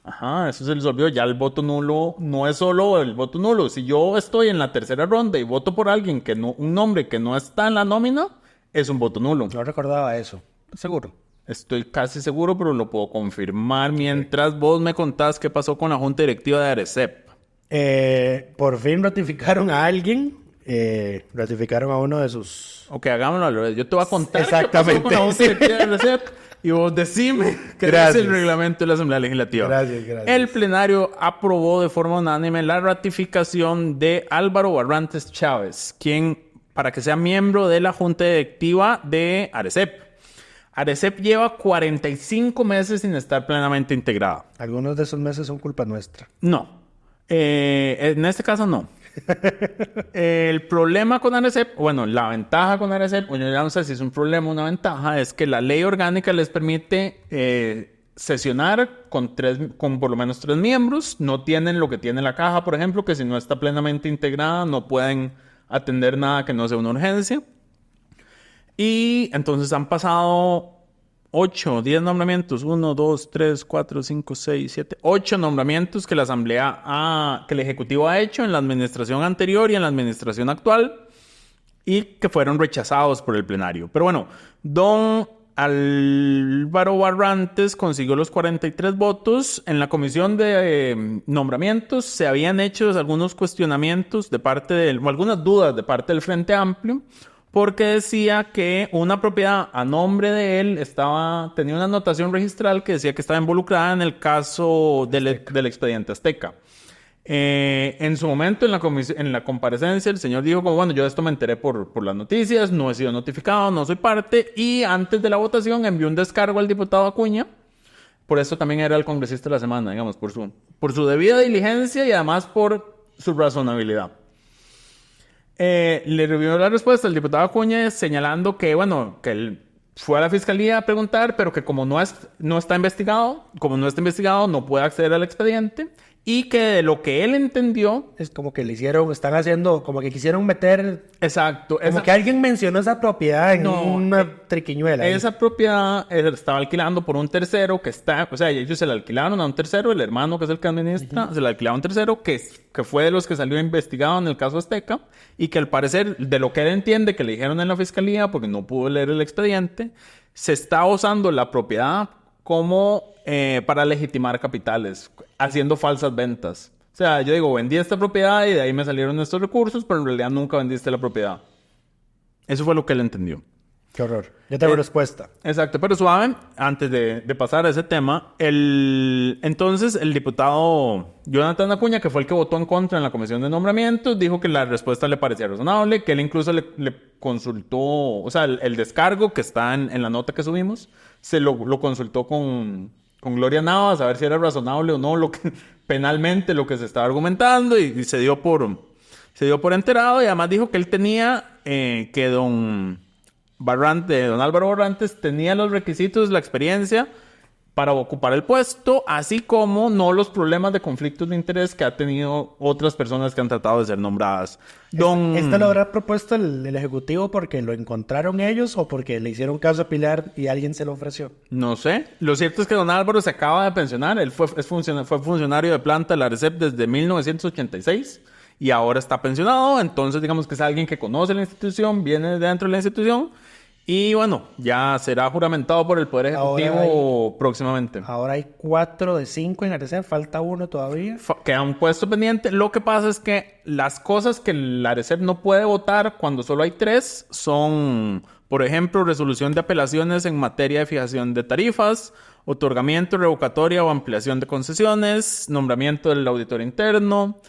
Ajá, eso se les olvidó. Ya el voto nulo no es solo el voto nulo. Si yo estoy en la tercera ronda y voto por alguien un nombre que no está en la nómina, es un voto nulo. No recordaba eso. ¿Seguro? Estoy casi seguro, pero lo puedo confirmar mientras vos me contás qué pasó con la junta directiva de Arecep. Por fin ratificaron a alguien. Ratificaron a uno de sus... Ok, hagámoslo al revés. Yo te voy a contar exactamente qué pasó con la junta directiva de Arecep y vos decime qué dice el reglamento de la Asamblea Legislativa. Gracias. El plenario aprobó de forma unánime la ratificación de Álvaro Barrantes Chávez, quien para que sea miembro de la junta directiva de Arecep. Arecep lleva 45 meses sin estar plenamente integrada. Algunos de esos meses son culpa nuestra. No. En este caso no. El problema con Arecep, la ventaja con Arecep, yo ya no sé si es un problema o una ventaja, es que la ley orgánica les permite sesionar con por lo menos 3 miembros. No tienen lo que tiene la caja, por ejemplo, que si no está plenamente integrada no pueden atender nada que no sea una urgencia. Y entonces han pasado 8, 10 nombramientos. 1, 2, 3, 4, 5, 6, 7, 8 nombramientos que la Asamblea que el Ejecutivo ha hecho en la administración anterior y en la administración actual y que fueron rechazados por el plenario. Pero bueno, don Álvaro Barrantes consiguió los 43 votos. En la comisión de nombramientos se habían hecho algunos cuestionamientos o algunas dudas de parte del Frente Amplio, porque decía que una propiedad a nombre de él tenía una anotación registral que decía que estaba involucrada en el caso del expediente Azteca. En su momento, en la comparecencia, el señor dijo como, yo de esto me enteré por las noticias, no he sido notificado, no soy parte, y antes de la votación envió un descargo al diputado Acuña. Por eso también era el congresista de la semana, digamos, por su debida diligencia y además por su razonabilidad. Le revió la respuesta al diputado Acuña señalando que él fue a la fiscalía a preguntar, pero que como no está investigado, no puede acceder al expediente, y que de lo que él entendió es como que están haciendo, como que quisieron meter... Exacto. Como que alguien mencionó esa propiedad en una triquiñuela. Esa propiedad él estaba alquilando por un tercero ellos se la alquilaron a un tercero, el hermano que es el que administra, se la alquilaron a un tercero que fue de los que salió investigado en el caso Azteca, y que al parecer, de lo que él entiende que le dijeron en la fiscalía, porque no pudo leer el expediente, se está usando la propiedad como para legitimar capitales, haciendo falsas ventas. O sea, yo digo, vendí esta propiedad y de ahí me salieron estos recursos, pero en realidad nunca vendiste la propiedad. Eso fue lo que él entendió. Qué horror. Ya tengo respuesta. Exacto, pero suave, antes de pasar a ese tema, entonces el diputado Jonathan Acuña, que fue el que votó en contra en la comisión de nombramientos, dijo que la respuesta le parecía razonable, que él incluso le consultó, o sea, el descargo que está en la nota que subimos, se lo consultó con Gloria Navas a ver si era razonable o no penalmente lo que se estaba argumentando y se dio por enterado, y además dijo que él tenía que don Álvaro Barrantes tenía los requisitos, la experiencia para ocupar el puesto, así como no los problemas de conflictos de interés que ha tenido otras personas que han tratado de ser nombradas. ¿Esto lo habrá propuesto el Ejecutivo porque lo encontraron ellos o porque le hicieron caso a Pilar y alguien se lo ofreció? No sé. Lo cierto es que don Álvaro se acaba de pensionar. Él fue funcionario de planta de la ARECEP desde 1986 y ahora está pensionado. Entonces, digamos que es alguien que conoce la institución, viene de dentro de la institución. Y bueno, ya será juramentado por el Poder Ejecutivo próximamente. Ahora hay 4 de 5 en ARECEP, falta 1 todavía. Queda un puesto pendiente. Lo que pasa es que las cosas que la ARECEP no puede votar cuando solo hay 3 son, por ejemplo, resolución de apelaciones en materia de fijación de tarifas, otorgamiento, revocatoria o ampliación de concesiones, nombramiento del auditor interno,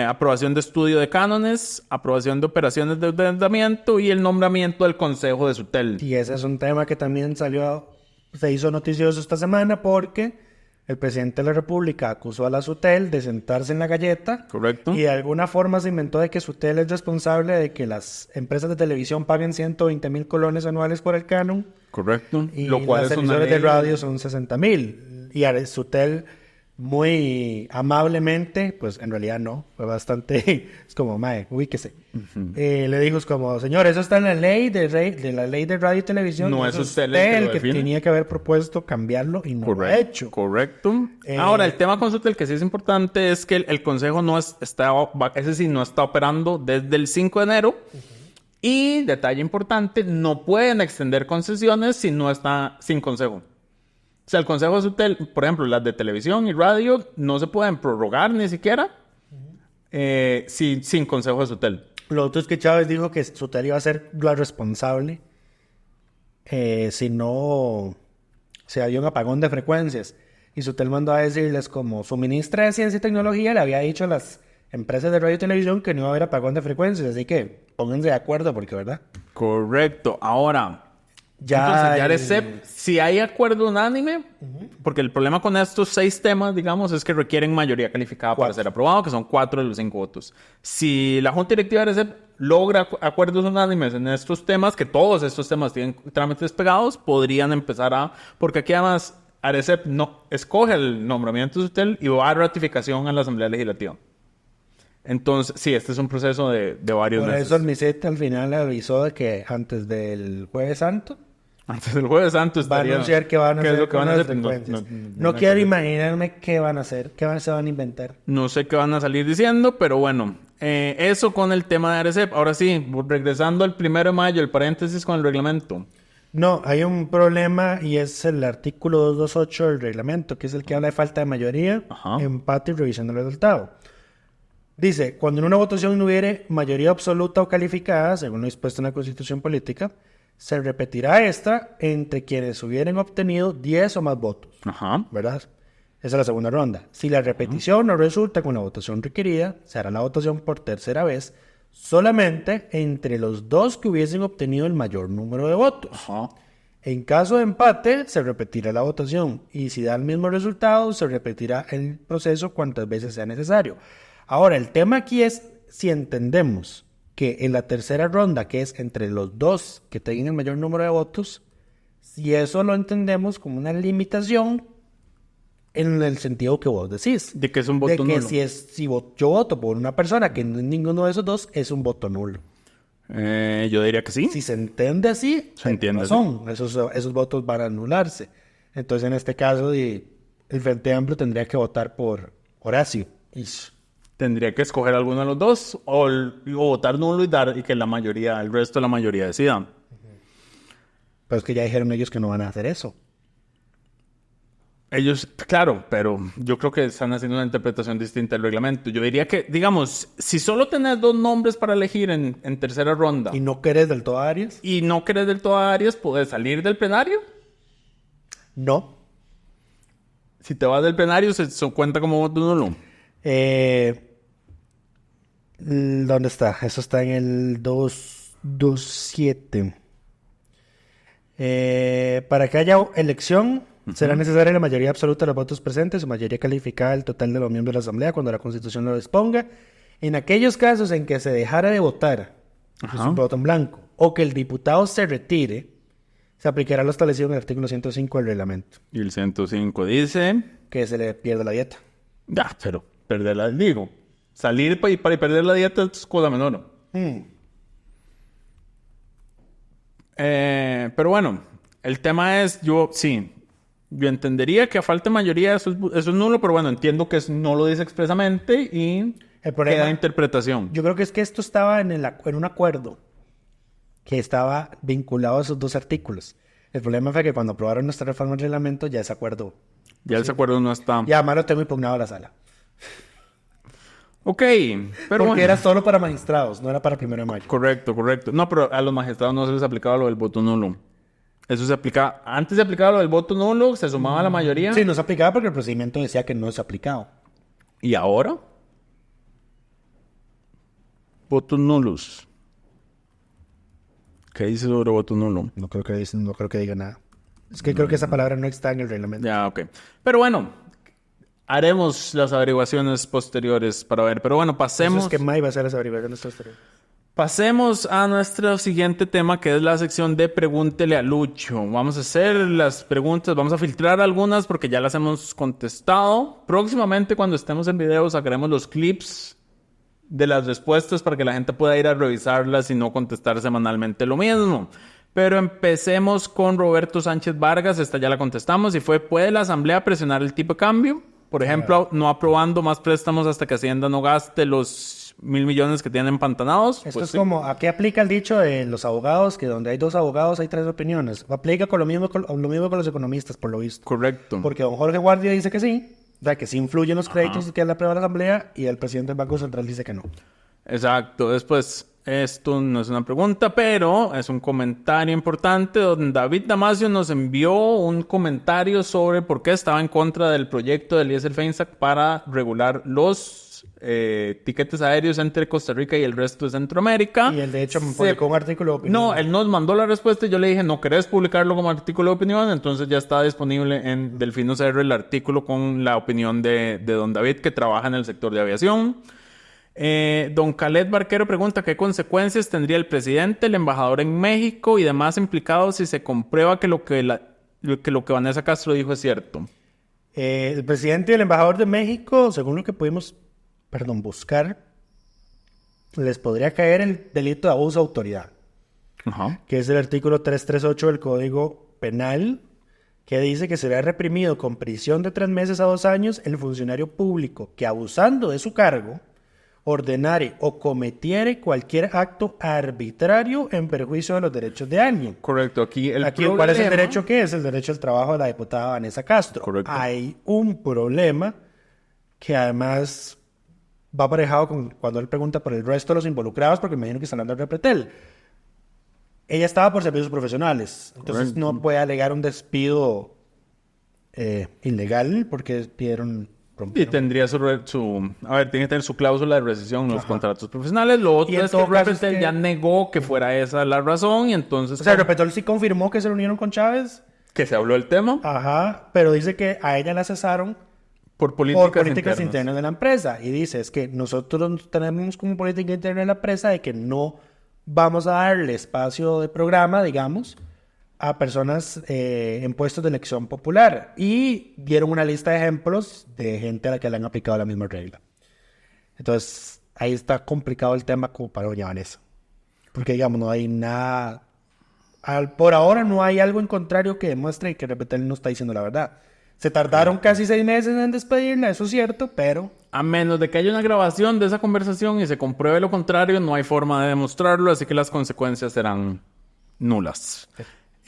aprobación de estudio de cánones, aprobación de operaciones de endeudamiento y el nombramiento del Consejo de Sutel. Y ese es un tema que también se hizo noticioso esta semana porque el presidente de la República acusó a la Sutel de sentarse en la galleta. Correcto. Y de alguna forma se inventó de que Sutel es responsable de que las empresas de televisión paguen 120,000 colones anuales por el canon. Correcto. Y lo cual las es una emisoras ley de radio son 60,000. Y Sutel muy amablemente, pues en realidad no, fue bastante, es como, mae, ubíquese. Le dijo, es como, señor, eso está en la ley de la ley de radio y televisión. No es usted el que tenía que haber propuesto cambiarlo y no lo ha hecho. Correcto. Ahora, el tema con Sutel que sí es importante es que el Consejo no está operando desde el 5 de enero. Y, detalle importante, no pueden extender concesiones si no está sin Consejo. O sea, el Consejo de Sutel, por ejemplo, las de televisión y radio, no se pueden prorrogar ni siquiera sin Consejo de Sutel. Lo otro es que Chávez dijo que Sutel iba a ser la responsable si había un apagón de frecuencias. Y Sutel mandó a decirles como su ministra de Ciencia y Tecnología le había dicho a las empresas de radio y televisión que no iba a haber apagón de frecuencias. Así que pónganse de acuerdo porque, ¿verdad? Correcto. Ahora... Entonces, ya ARECEP, si hay acuerdo unánime, porque el problema con estos 6 temas, digamos, es que requieren mayoría calificada para ser aprobado, que son 4 de los 5 votos. Si la Junta Directiva de ARECEP logra acuerdos unánimes en estos temas, que todos estos temas tienen trámites pegados, podrían empezar porque aquí además ARECEP no escoge el nombramiento de Sutel y va a ratificación en la Asamblea Legislativa. Entonces, sí, este es un proceso de varios meses. Por eso el MISET al final avisó de que antes del Jueves Santo... Antes del Jueves Santo estaría... Va a anunciar qué van a hacer. ¿Qué es lo que van a hacer? No quiero imaginarme qué van a hacer. ¿Qué se van a inventar? No sé qué van a salir diciendo, pero bueno. Eso con el tema de ARECEP. Ahora sí, regresando al 1 de mayo, el paréntesis con el reglamento. No, hay un problema y es el artículo 228 del reglamento, que es el que habla de falta de mayoría, empate y revisión del resultado. Dice, cuando en una votación no hubiere mayoría absoluta o calificada, según lo dispuesto en la Constitución Política, se repetirá esta entre quienes hubieran obtenido 10 o más votos. ¿Verdad? Esa es la segunda ronda. Si la repetición no resulta con la votación requerida, se hará la votación por tercera vez solamente entre los 2 que hubiesen obtenido el mayor número de votos. En caso de empate, se repetirá la votación y si da el mismo resultado, se repetirá el proceso cuantas veces sea necesario. Ahora, el tema aquí es si entendemos que en la tercera ronda, que es entre los 2 que tengan el mayor número de votos, si eso lo entendemos como una limitación en el sentido que vos decís. De que es un voto nulo. De que si yo voto por una persona que no es ninguno de esos 2, es un voto nulo. Yo diría que sí. Si se entiende así, se entiende razón. Esos votos van a anularse. Entonces, en este caso, el Frente Amplio tendría que votar por Horacio. Tendría que escoger alguno de los 2 o votar nulo y que el resto de la mayoría decida. Pero es que ya dijeron ellos que no van a hacer eso. Ellos, claro, pero yo creo que están haciendo una interpretación distinta del reglamento. Yo diría que, digamos, si solo tenés 2 nombres para elegir en tercera ronda ¿Y no querés del todo a Arias? y no querés del todo a Arias, ¿podés salir del plenario? No. Si te vas del plenario, se cuenta como voto nulo. ¿Dónde está? Eso está en el 227. Para que haya elección, será necesaria la mayoría absoluta de los votos presentes o mayoría calificada del total de los miembros de la Asamblea cuando la Constitución lo disponga. En aquellos casos en que se dejara de votar, es un voto en blanco, o que el diputado se retire, se aplicará lo establecido en el artículo 105 del reglamento. Y el 105 dice... Que se le pierda la dieta. Ya, pero perderla, digo. Salir para perder la dieta es cosa menor. Pero bueno, el tema es, yo entendería que a falta de mayoría eso es nulo, pero bueno, entiendo que no lo dice expresamente y El problema, queda interpretación. Yo creo que es que esto estaba en un acuerdo que estaba vinculado a esos 2 artículos. El problema fue que cuando aprobaron nuestra reforma del reglamento, ya ese acuerdo... Ya ese acuerdo no está... Y además lo tengo impugnado a la sala. Ok, pero Porque bueno. era solo para magistrados, no era para 1 de mayo. Correcto. No, pero a los magistrados no se les aplicaba lo del voto nulo. Eso se aplicaba... Antes se aplicaba lo del voto nulo, se sumaba a la mayoría. Sí, no se aplicaba porque el procedimiento decía que no se aplicaba. ¿Y ahora? Votos nulos. ¿Qué dice sobre voto nulo? No creo que diga nada. Es que creo que esa palabra no está en el reglamento. Ya, ok. Pero bueno, haremos las averiguaciones posteriores para ver. Pero bueno, pasemos... Eso es que May va a hacer esa averiguación de esta historia. Pasemos a nuestro siguiente tema, que es la sección de Pregúntele a Lucho. Vamos a hacer las preguntas, vamos a filtrar algunas porque ya las hemos contestado. Próximamente, cuando estemos en video, sacaremos los clips de las respuestas para que la gente pueda ir a revisarlas y no contestar semanalmente lo mismo. Pero empecemos con Roberto Sánchez Vargas. Esta ya la contestamos. Y fue, ¿puede la Asamblea presionar el tipo de cambio? Por ejemplo, no aprobando más préstamos hasta que Hacienda no gaste los 1,000 millones que tienen empantanados. Esto Pues es sí. como, ¿a qué aplica el dicho de los abogados? Que donde hay 2 abogados hay 3 opiniones. Aplica con lo mismo con los economistas, por lo visto. Correcto. Porque don Jorge Guardia dice que sí, o sea, que sí influyen los créditos que la aprueba la Asamblea, y el presidente del Banco Central dice que no. Exacto. Después, esto no es una pregunta, pero es un comentario importante. Don David Damasio nos envió un comentario sobre por qué estaba en contra del proyecto del Eliezer Feinsack para regular los tiquetes aéreos entre Costa Rica y el resto de Centroamérica. Y él, de hecho, publicó un artículo de opinión. No, él nos mandó la respuesta y yo le dije, ¿no querés publicarlo como artículo de opinión? Entonces ya está disponible en Delfino CR el artículo con la opinión de don David, que trabaja en el sector de aviación. Don Khaled Barquero pregunta ¿qué consecuencias tendría el presidente, el embajador en México y demás implicados si se comprueba que lo que Vanessa Castro dijo es cierto? El presidente y el embajador de México, según lo que pudimos buscar, les podría caer el delito de abuso de autoridad, que es el artículo 338 del Código Penal, que dice que será reprimido con prisión de 3 meses a 2 años el funcionario público que, abusando de su cargo, ordenare o cometiere cualquier acto arbitrario en perjuicio de los derechos de alguien. Correcto. Aquí ¿cuál es el derecho que es? El derecho al trabajo de la diputada Vanessa Castro. Correcto. Hay un problema que además va aparejado con cuando él pregunta por el resto de los involucrados, porque me imagino que están hablando de Repretel. Ella estaba por servicios profesionales, entonces Correcto. no puede alegar un despido ilegal porque pidieron... Y tendría tiene que tener su cláusula de rescisión en los contratos profesionales. Lo otro Y en es que todo caso Repretel es que- ya negó que fuera esa la razón y entonces... O sea, Repretel sí confirmó que se reunieron con Chávez. que se habló del tema Ajá, pero dice que a ella la cesaron por por políticas internas de la empresa. Y dice, es que nosotros tenemos como política interna de la empresa de que no vamos a darle espacio de programa, digamos, a personas en puestos de elección popular. Y dieron una lista de ejemplos de gente a la que le han aplicado la misma regla. Entonces, ahí está complicado el tema como para doña Vanessa. Porque, digamos, no hay nada... Por ahora no hay algo en contrario que demuestre que Repretel no está diciendo la verdad. Se tardaron casi 6 meses en despedirla, eso es cierto, pero... A menos de que haya una grabación de esa conversación y se compruebe lo contrario, no hay forma de demostrarlo, así que las consecuencias serán nulas.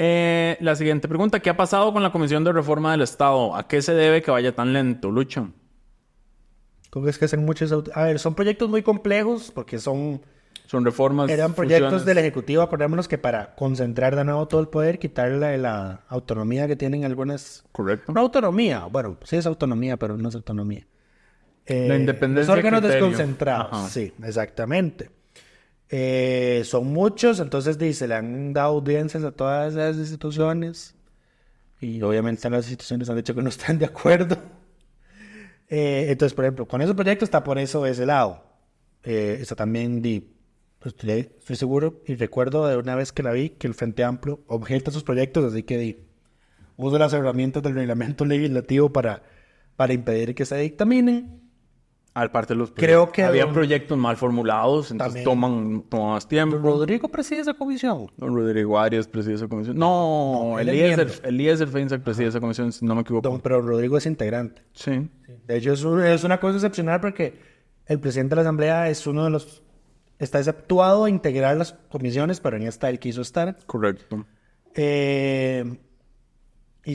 La siguiente pregunta. ¿Qué ha pasado con la Comisión de Reforma del Estado? ¿A qué se debe que vaya tan lento, Lucho? ¿Cómo es que hacen muchos? A ver, son proyectos muy complejos porque son reformas. Eran proyectos fusiones del Ejecutivo, acordémonos que para concentrar de nuevo todo el poder, quitarle la autonomía que tienen algunas... Correcto. No autonomía, bueno, sí es autonomía, pero no es autonomía. La independencia Los órganos de criterio. desconcentrados, Ajá. sí, exactamente. Son muchos, entonces se le han dado audiencias a todas esas instituciones y obviamente las instituciones han dicho que no están de acuerdo. Entonces, por ejemplo, con esos proyectos está por eso ese lado. Está también, pues, estoy seguro y recuerdo de una vez que la vi que el Frente Amplio objeta sus proyectos, así que uso las herramientas del reglamento legislativo para impedir que se dictaminen. Al parte de los Creo que había proyectos mal formulados, entonces toman más tiempo. Rodrigo preside esa comisión. Don Rodrigo Arias preside esa comisión. No, Eliezer Feinsack preside esa comisión, si no me equivoco. Pero Rodrigo es integrante. Sí. De hecho, es una cosa excepcional porque el presidente de la Asamblea es uno de los... Está exceptuado a integrar las comisiones, pero en esta él quiso estar. Correcto. Y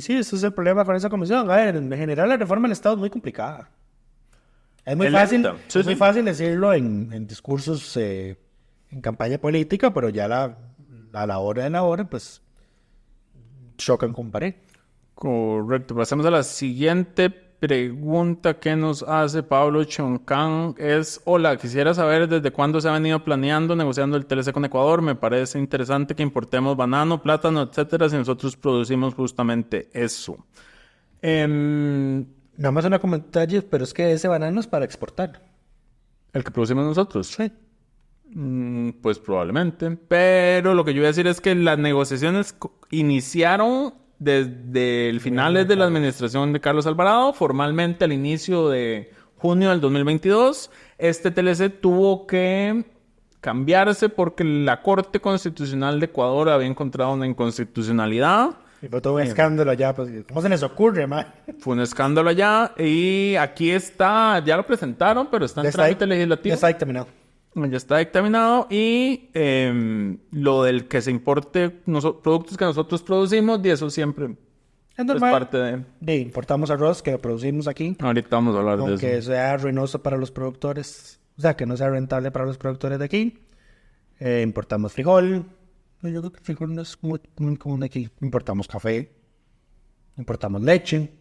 sí, ese es el problema con esa comisión. A ver, en general la reforma del Estado es muy complicada. Es muy fácil, Sí, muy fácil decirlo en discursos en campaña política, pero ya a la hora de la hora, pues chocan con pared. Correcto. Pasemos a la siguiente pregunta que nos hace Pablo Choncán. Hola, quisiera saber desde cuándo se ha venido planeando, negociando el TLC con Ecuador. Me parece interesante que importemos banano, plátano, etcétera, si nosotros producimos justamente eso. Nada más una comentario, pero es que ese banano es para exportar. ¿El que producimos nosotros? Sí. Pues probablemente. Pero lo que yo voy a decir es que las negociaciones iniciaron desde el finales de la administración de Carlos Alvarado, formalmente al inicio de junio del 2022. Este TLC tuvo que cambiarse porque la Corte Constitucional de Ecuador había encontrado una inconstitucionalidad. Y fue todo un escándalo allá, pues, ¿cómo se les ocurre, man? Fue un escándalo allá y aquí está, ya lo presentaron, pero está en trámite legislativo. Ya está dictaminado. Ya está dictaminado y lo del que se importe productos que nosotros producimos, y eso siempre Es normal. es parte de... Importamos arroz que lo producimos aquí. Ahorita vamos a hablar de eso. Aunque sea ruinoso para los productores, o sea, que no sea rentable para los productores de aquí. Importamos frijol. Yo creo que el frijol no es muy común aquí. Importamos café. Importamos leche.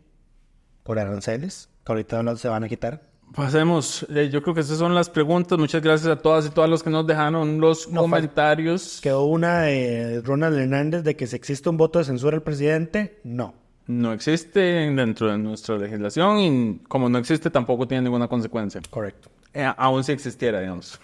Por aranceles, que ahorita no se van a quitar. Pasemos. Yo creo que esas son las preguntas. Muchas gracias a todas y todos los que nos dejaron los comentarios. Quedó una de Ronald Hernández de que si existe un voto de censura al presidente, no. No existe dentro de nuestra legislación y como no existe tampoco tiene ninguna consecuencia. Correcto. Aún si existiera, digamos.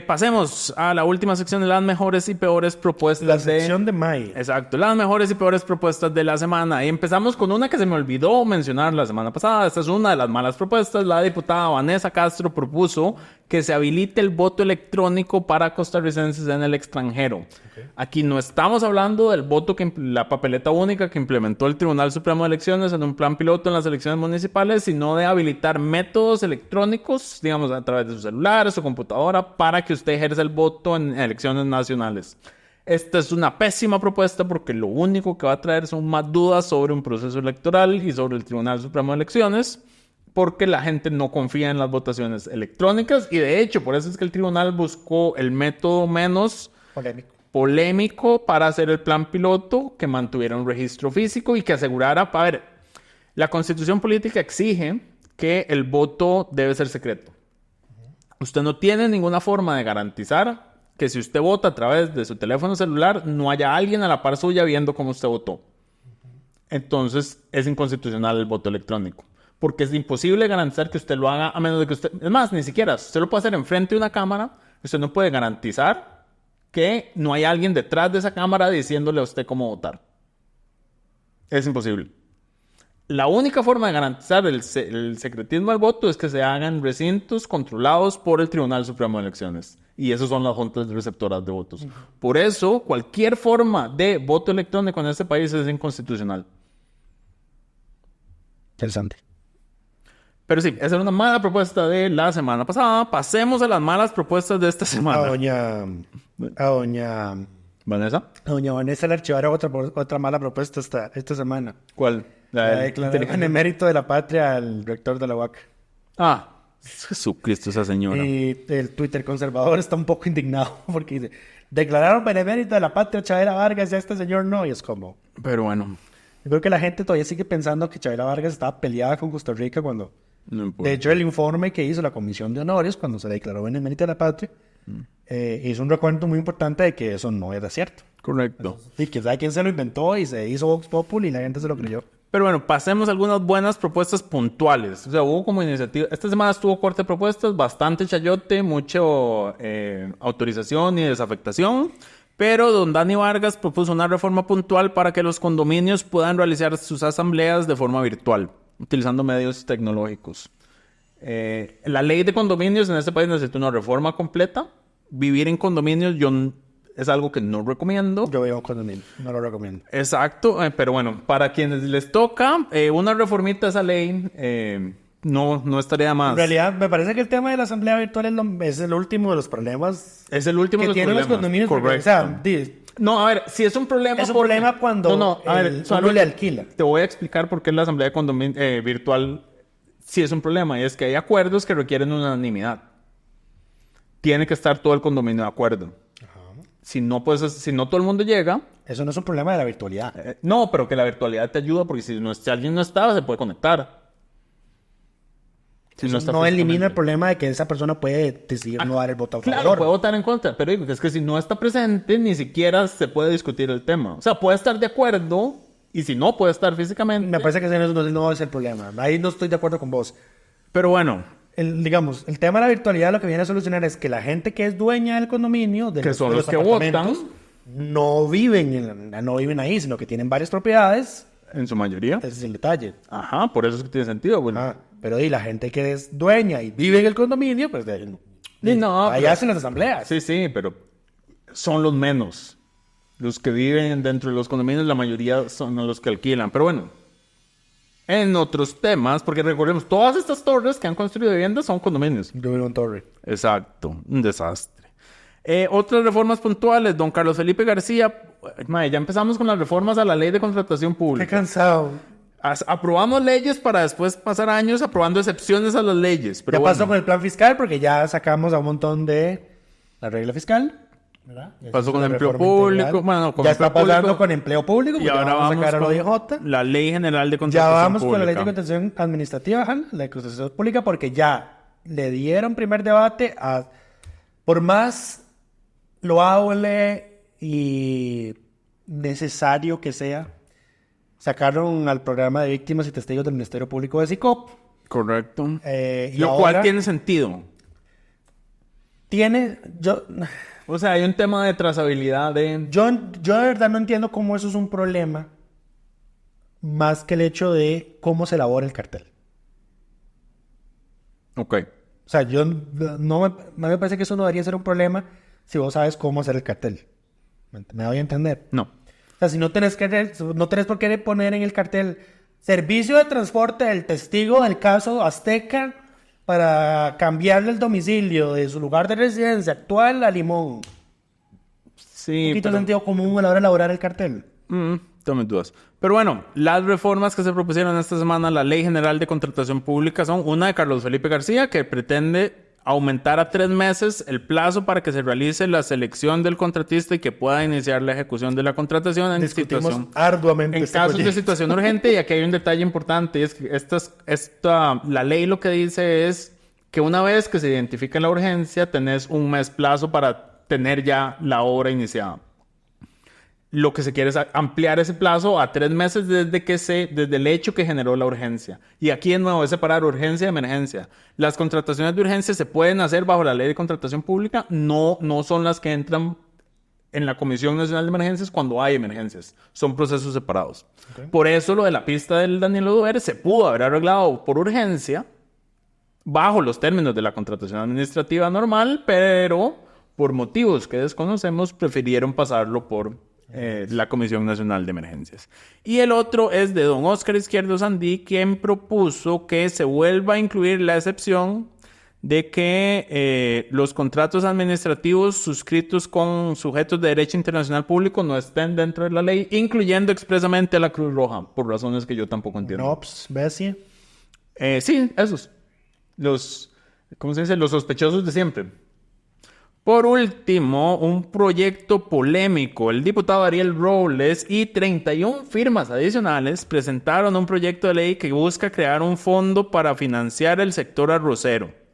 Pasemos a la última sección de las mejores y peores propuestas. La sección de May. Exacto, las mejores y peores propuestas de la semana. Y empezamos con una que se me olvidó mencionar la semana pasada. Esta es una de las malas propuestas. La diputada Vanessa Castro propuso que se habilite el voto electrónico para costarricenses en el extranjero. Okay. Aquí no estamos hablando del voto, la papeleta única que implementó el Tribunal Supremo de Elecciones en un plan piloto en las elecciones municipales, sino de habilitar métodos electrónicos, digamos, a través de su celular, su computadora, para que usted ejerza el voto en elecciones nacionales. Esta es una pésima propuesta porque lo único que va a traer son más dudas sobre un proceso electoral y sobre el Tribunal Supremo de Elecciones, porque la gente no confía en las votaciones electrónicas y de hecho por eso es que el tribunal buscó el método menos polémico para hacer el plan piloto, que mantuviera un registro físico y que asegurara, a ver, la Constitución política exige que el voto debe ser secreto. Usted no tiene ninguna forma de garantizar que si usted vota a través de su teléfono celular no haya alguien a la par suya viendo cómo usted votó. Entonces es inconstitucional el voto electrónico. Porque es imposible garantizar que usted lo haga a menos de que usted... Es más, ni siquiera. Usted lo puede hacer enfrente de una cámara. Usted no puede garantizar que no hay alguien detrás de esa cámara diciéndole a usted cómo votar. Es imposible. La única forma de garantizar el secretismo del voto es que se hagan recintos controlados por el Tribunal Supremo de Elecciones. Y esos son las juntas receptoras de votos. Por eso, cualquier forma de voto electrónico en este país es inconstitucional. Interesante. Pero sí, esa era una mala propuesta de la semana pasada. Pasemos a las malas propuestas de esta semana. A doña Vanessa. A doña Vanessa le archivaron otra mala propuesta esta semana. ¿Cuál? La declaración en emérito de la patria al rector de la UAC. Ah, Jesucristo, esa señora. Y el Twitter conservador está un poco indignado porque dice, declararon benemérito de la patria a Chavela Vargas y a este señor no. Y es como... Pero bueno. Yo creo que la gente todavía sigue pensando que Chavela Vargas estaba peleada con Costa Rica cuando... No importa. De hecho, el informe que hizo la Comisión de Honores cuando se declaró benemérito de la patria hizo un recuento muy importante de que eso no era cierto. Correcto. Y que sabe quién se lo inventó y se hizo Vox Populi y la gente se lo creyó. Pero bueno, pasemos a algunas buenas propuestas puntuales. O sea, hubo como iniciativa... Esta semana estuvo corte de propuestas, bastante chayote, mucho autorización y desafectación. Pero don Dani Vargas propuso una reforma puntual para que los condominios puedan realizar sus asambleas de forma virtual, utilizando medios tecnológicos. La ley de condominios en este país necesita una reforma completa. Vivir en condominios es algo que no recomiendo. Yo vivo en condominio, no lo recomiendo. Exacto, pero bueno, para quienes les toca una reformita a esa ley, no estaría más. En realidad, me parece que el tema de la asamblea virtual es el último de los problemas. Es el último que de los tienen problemas. Los condominios. Correcto. Porque, o sea, no, a ver, si es un problema... Es un problema cuando uno le alquila. Te voy a explicar por qué la asamblea virtual sí es un problema. Y es que hay acuerdos que requieren unanimidad. Tiene que estar todo el condominio de acuerdo. Ajá. Si no todo el mundo llega... Eso no es un problema de la virtualidad. No, pero que la virtualidad te ayuda porque si alguien no estaba, se puede conectar. Si no elimina el problema de que esa persona puede decidir no dar el voto a favor. Claro, puede votar en contra, pero digo que es que si no está presente, ni siquiera se puede discutir el tema. O sea, puede estar de acuerdo, y si no puede estar físicamente... Me parece que ese no es el problema. Ahí no estoy de acuerdo con vos. Pero bueno... El tema de la virtualidad lo que viene a solucionar es que la gente que es dueña del condominio... que son los que votan... No viven ahí, sino que tienen varias propiedades. En su mayoría. Ese es el detalle. Ajá, por eso es que tiene sentido. Bueno. Pero la gente que es dueña y vive en el condominio, pues ahí hacen las asambleas. Sí, pero son los menos. Los que viven dentro de los condominios, la mayoría son los que alquilan. Pero bueno, en otros temas, porque recordemos, todas estas torres que han construido viviendas son condominios. Yo vivo en torre. Exacto, un desastre. Otras reformas puntuales, don Carlos Felipe García. Ya empezamos con las reformas a la ley de contratación pública. Qué cansado. Aprobamos leyes para después pasar años aprobando excepciones a las leyes. Pero pasó con el plan fiscal porque ya sacamos a un montón de la regla fiscal. ¿Verdad? Pasó con empleo público. Bueno, ya está pasando con empleo público. Y ahora vamos a sacar a la OIJ. La ley general de contratación pública. Ya vamos con la ley de contratación administrativa, la de contratación pública, porque ya le dieron primer debate a... Por más loable y necesario que sea, sacaron al programa de víctimas y testigos del Ministerio Público de SICOP. Correcto. Lo cual tiene sentido. O sea, hay un tema de trazabilidad de... Yo de verdad no entiendo cómo eso es un problema más que el hecho de cómo se elabora el cartel. Ok. O sea, me parece que eso no debería ser un problema si vos sabes cómo hacer el cartel. ¿Me doy a entender? No. O sea, si no tenés por qué poner en el cartel servicio de transporte del testigo del caso Azteca para cambiarle el domicilio de su lugar de residencia actual a Limón. Sí, un poquito de sentido común a la hora de elaborar el cartel. Tomen dudas. Pero bueno, las reformas que se propusieron esta semana a la Ley General de Contratación Pública son una de Carlos Felipe García, que pretende aumentar a 3 meses el plazo para que se realice la selección del contratista y que pueda iniciar la ejecución de la contratación en casos de situación urgente. Y aquí hay un detalle importante, y es que la ley lo que dice es que una vez que se identifique la urgencia, tenés 1 mes plazo para tener ya la obra iniciada. Lo que se quiere es ampliar ese plazo a 3 meses desde el hecho que generó la urgencia. Y aquí de nuevo es separar urgencia de emergencia. Las contrataciones de urgencia se pueden hacer bajo la ley de contratación pública, no son las que entran en la Comisión Nacional de Emergencias cuando hay emergencias. Son procesos separados. Okay. Por eso lo de la pista del Daniel Oduber se pudo haber arreglado por urgencia bajo los términos de la contratación administrativa normal, pero por motivos que desconocemos prefirieron pasarlo por la Comisión Nacional de Emergencias. Y el otro es de don Óscar Izquierdo Sandí, quien propuso que se vuelva a incluir la excepción de que los contratos administrativos suscritos con sujetos de derecho internacional público no estén dentro de la ley, incluyendo expresamente a la Cruz Roja, por razones que yo tampoco entiendo. NOPS, BESIE. Sí, esos. ¿Cómo se dice? Los sospechosos de siempre. Por último, un proyecto polémico. El diputado Ariel Robles y 31 firmas adicionales presentaron un proyecto de ley que busca crear un fondo para financiar el sector arrocero.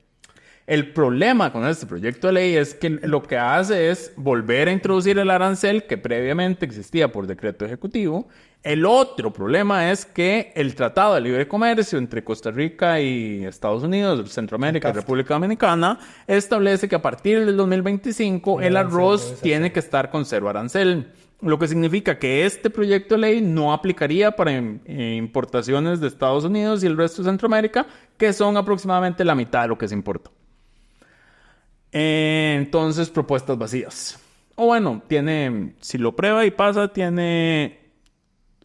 El problema con este proyecto de ley es que lo que hace es volver a introducir el arancel que previamente existía por decreto ejecutivo. El otro problema es que el Tratado de Libre Comercio entre Costa Rica y Estados Unidos, Centroamérica y República Dominicana establece que a partir del 2025 el arroz tiene que estar con cero arancel. Lo que significa que este proyecto de ley no aplicaría para importaciones de Estados Unidos y el resto de Centroamérica, que son aproximadamente la mitad de lo que se importa. Entonces, propuestas vacías. O bueno, si lo prueba y pasa, tiene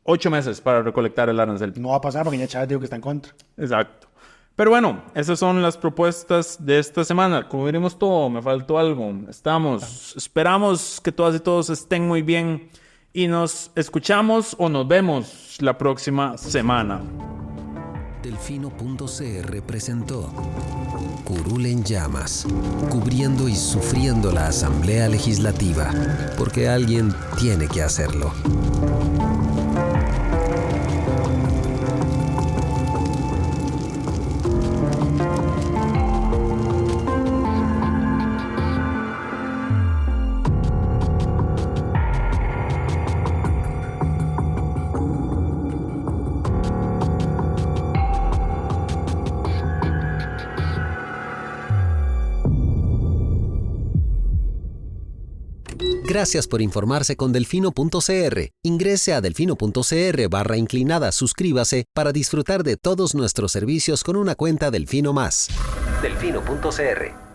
8 meses para recolectar el arancel. No va a pasar porque ya Chávez dijo que está en contra. Exacto. Pero bueno, esas son las propuestas de esta semana. Cubrimos todo, me faltó algo. Esperamos que todas y todos estén muy bien y nos escuchamos o nos vemos la próxima semana. Delfino.cr presentó Curul en Llamas, cubriendo y sufriendo la Asamblea Legislativa, porque alguien tiene que hacerlo. Gracias por informarse con Delfino.cr. Ingrese a Delfino.cr/inclinada, suscríbase para disfrutar de todos nuestros servicios con una cuenta Delfino Más. Delfino.cr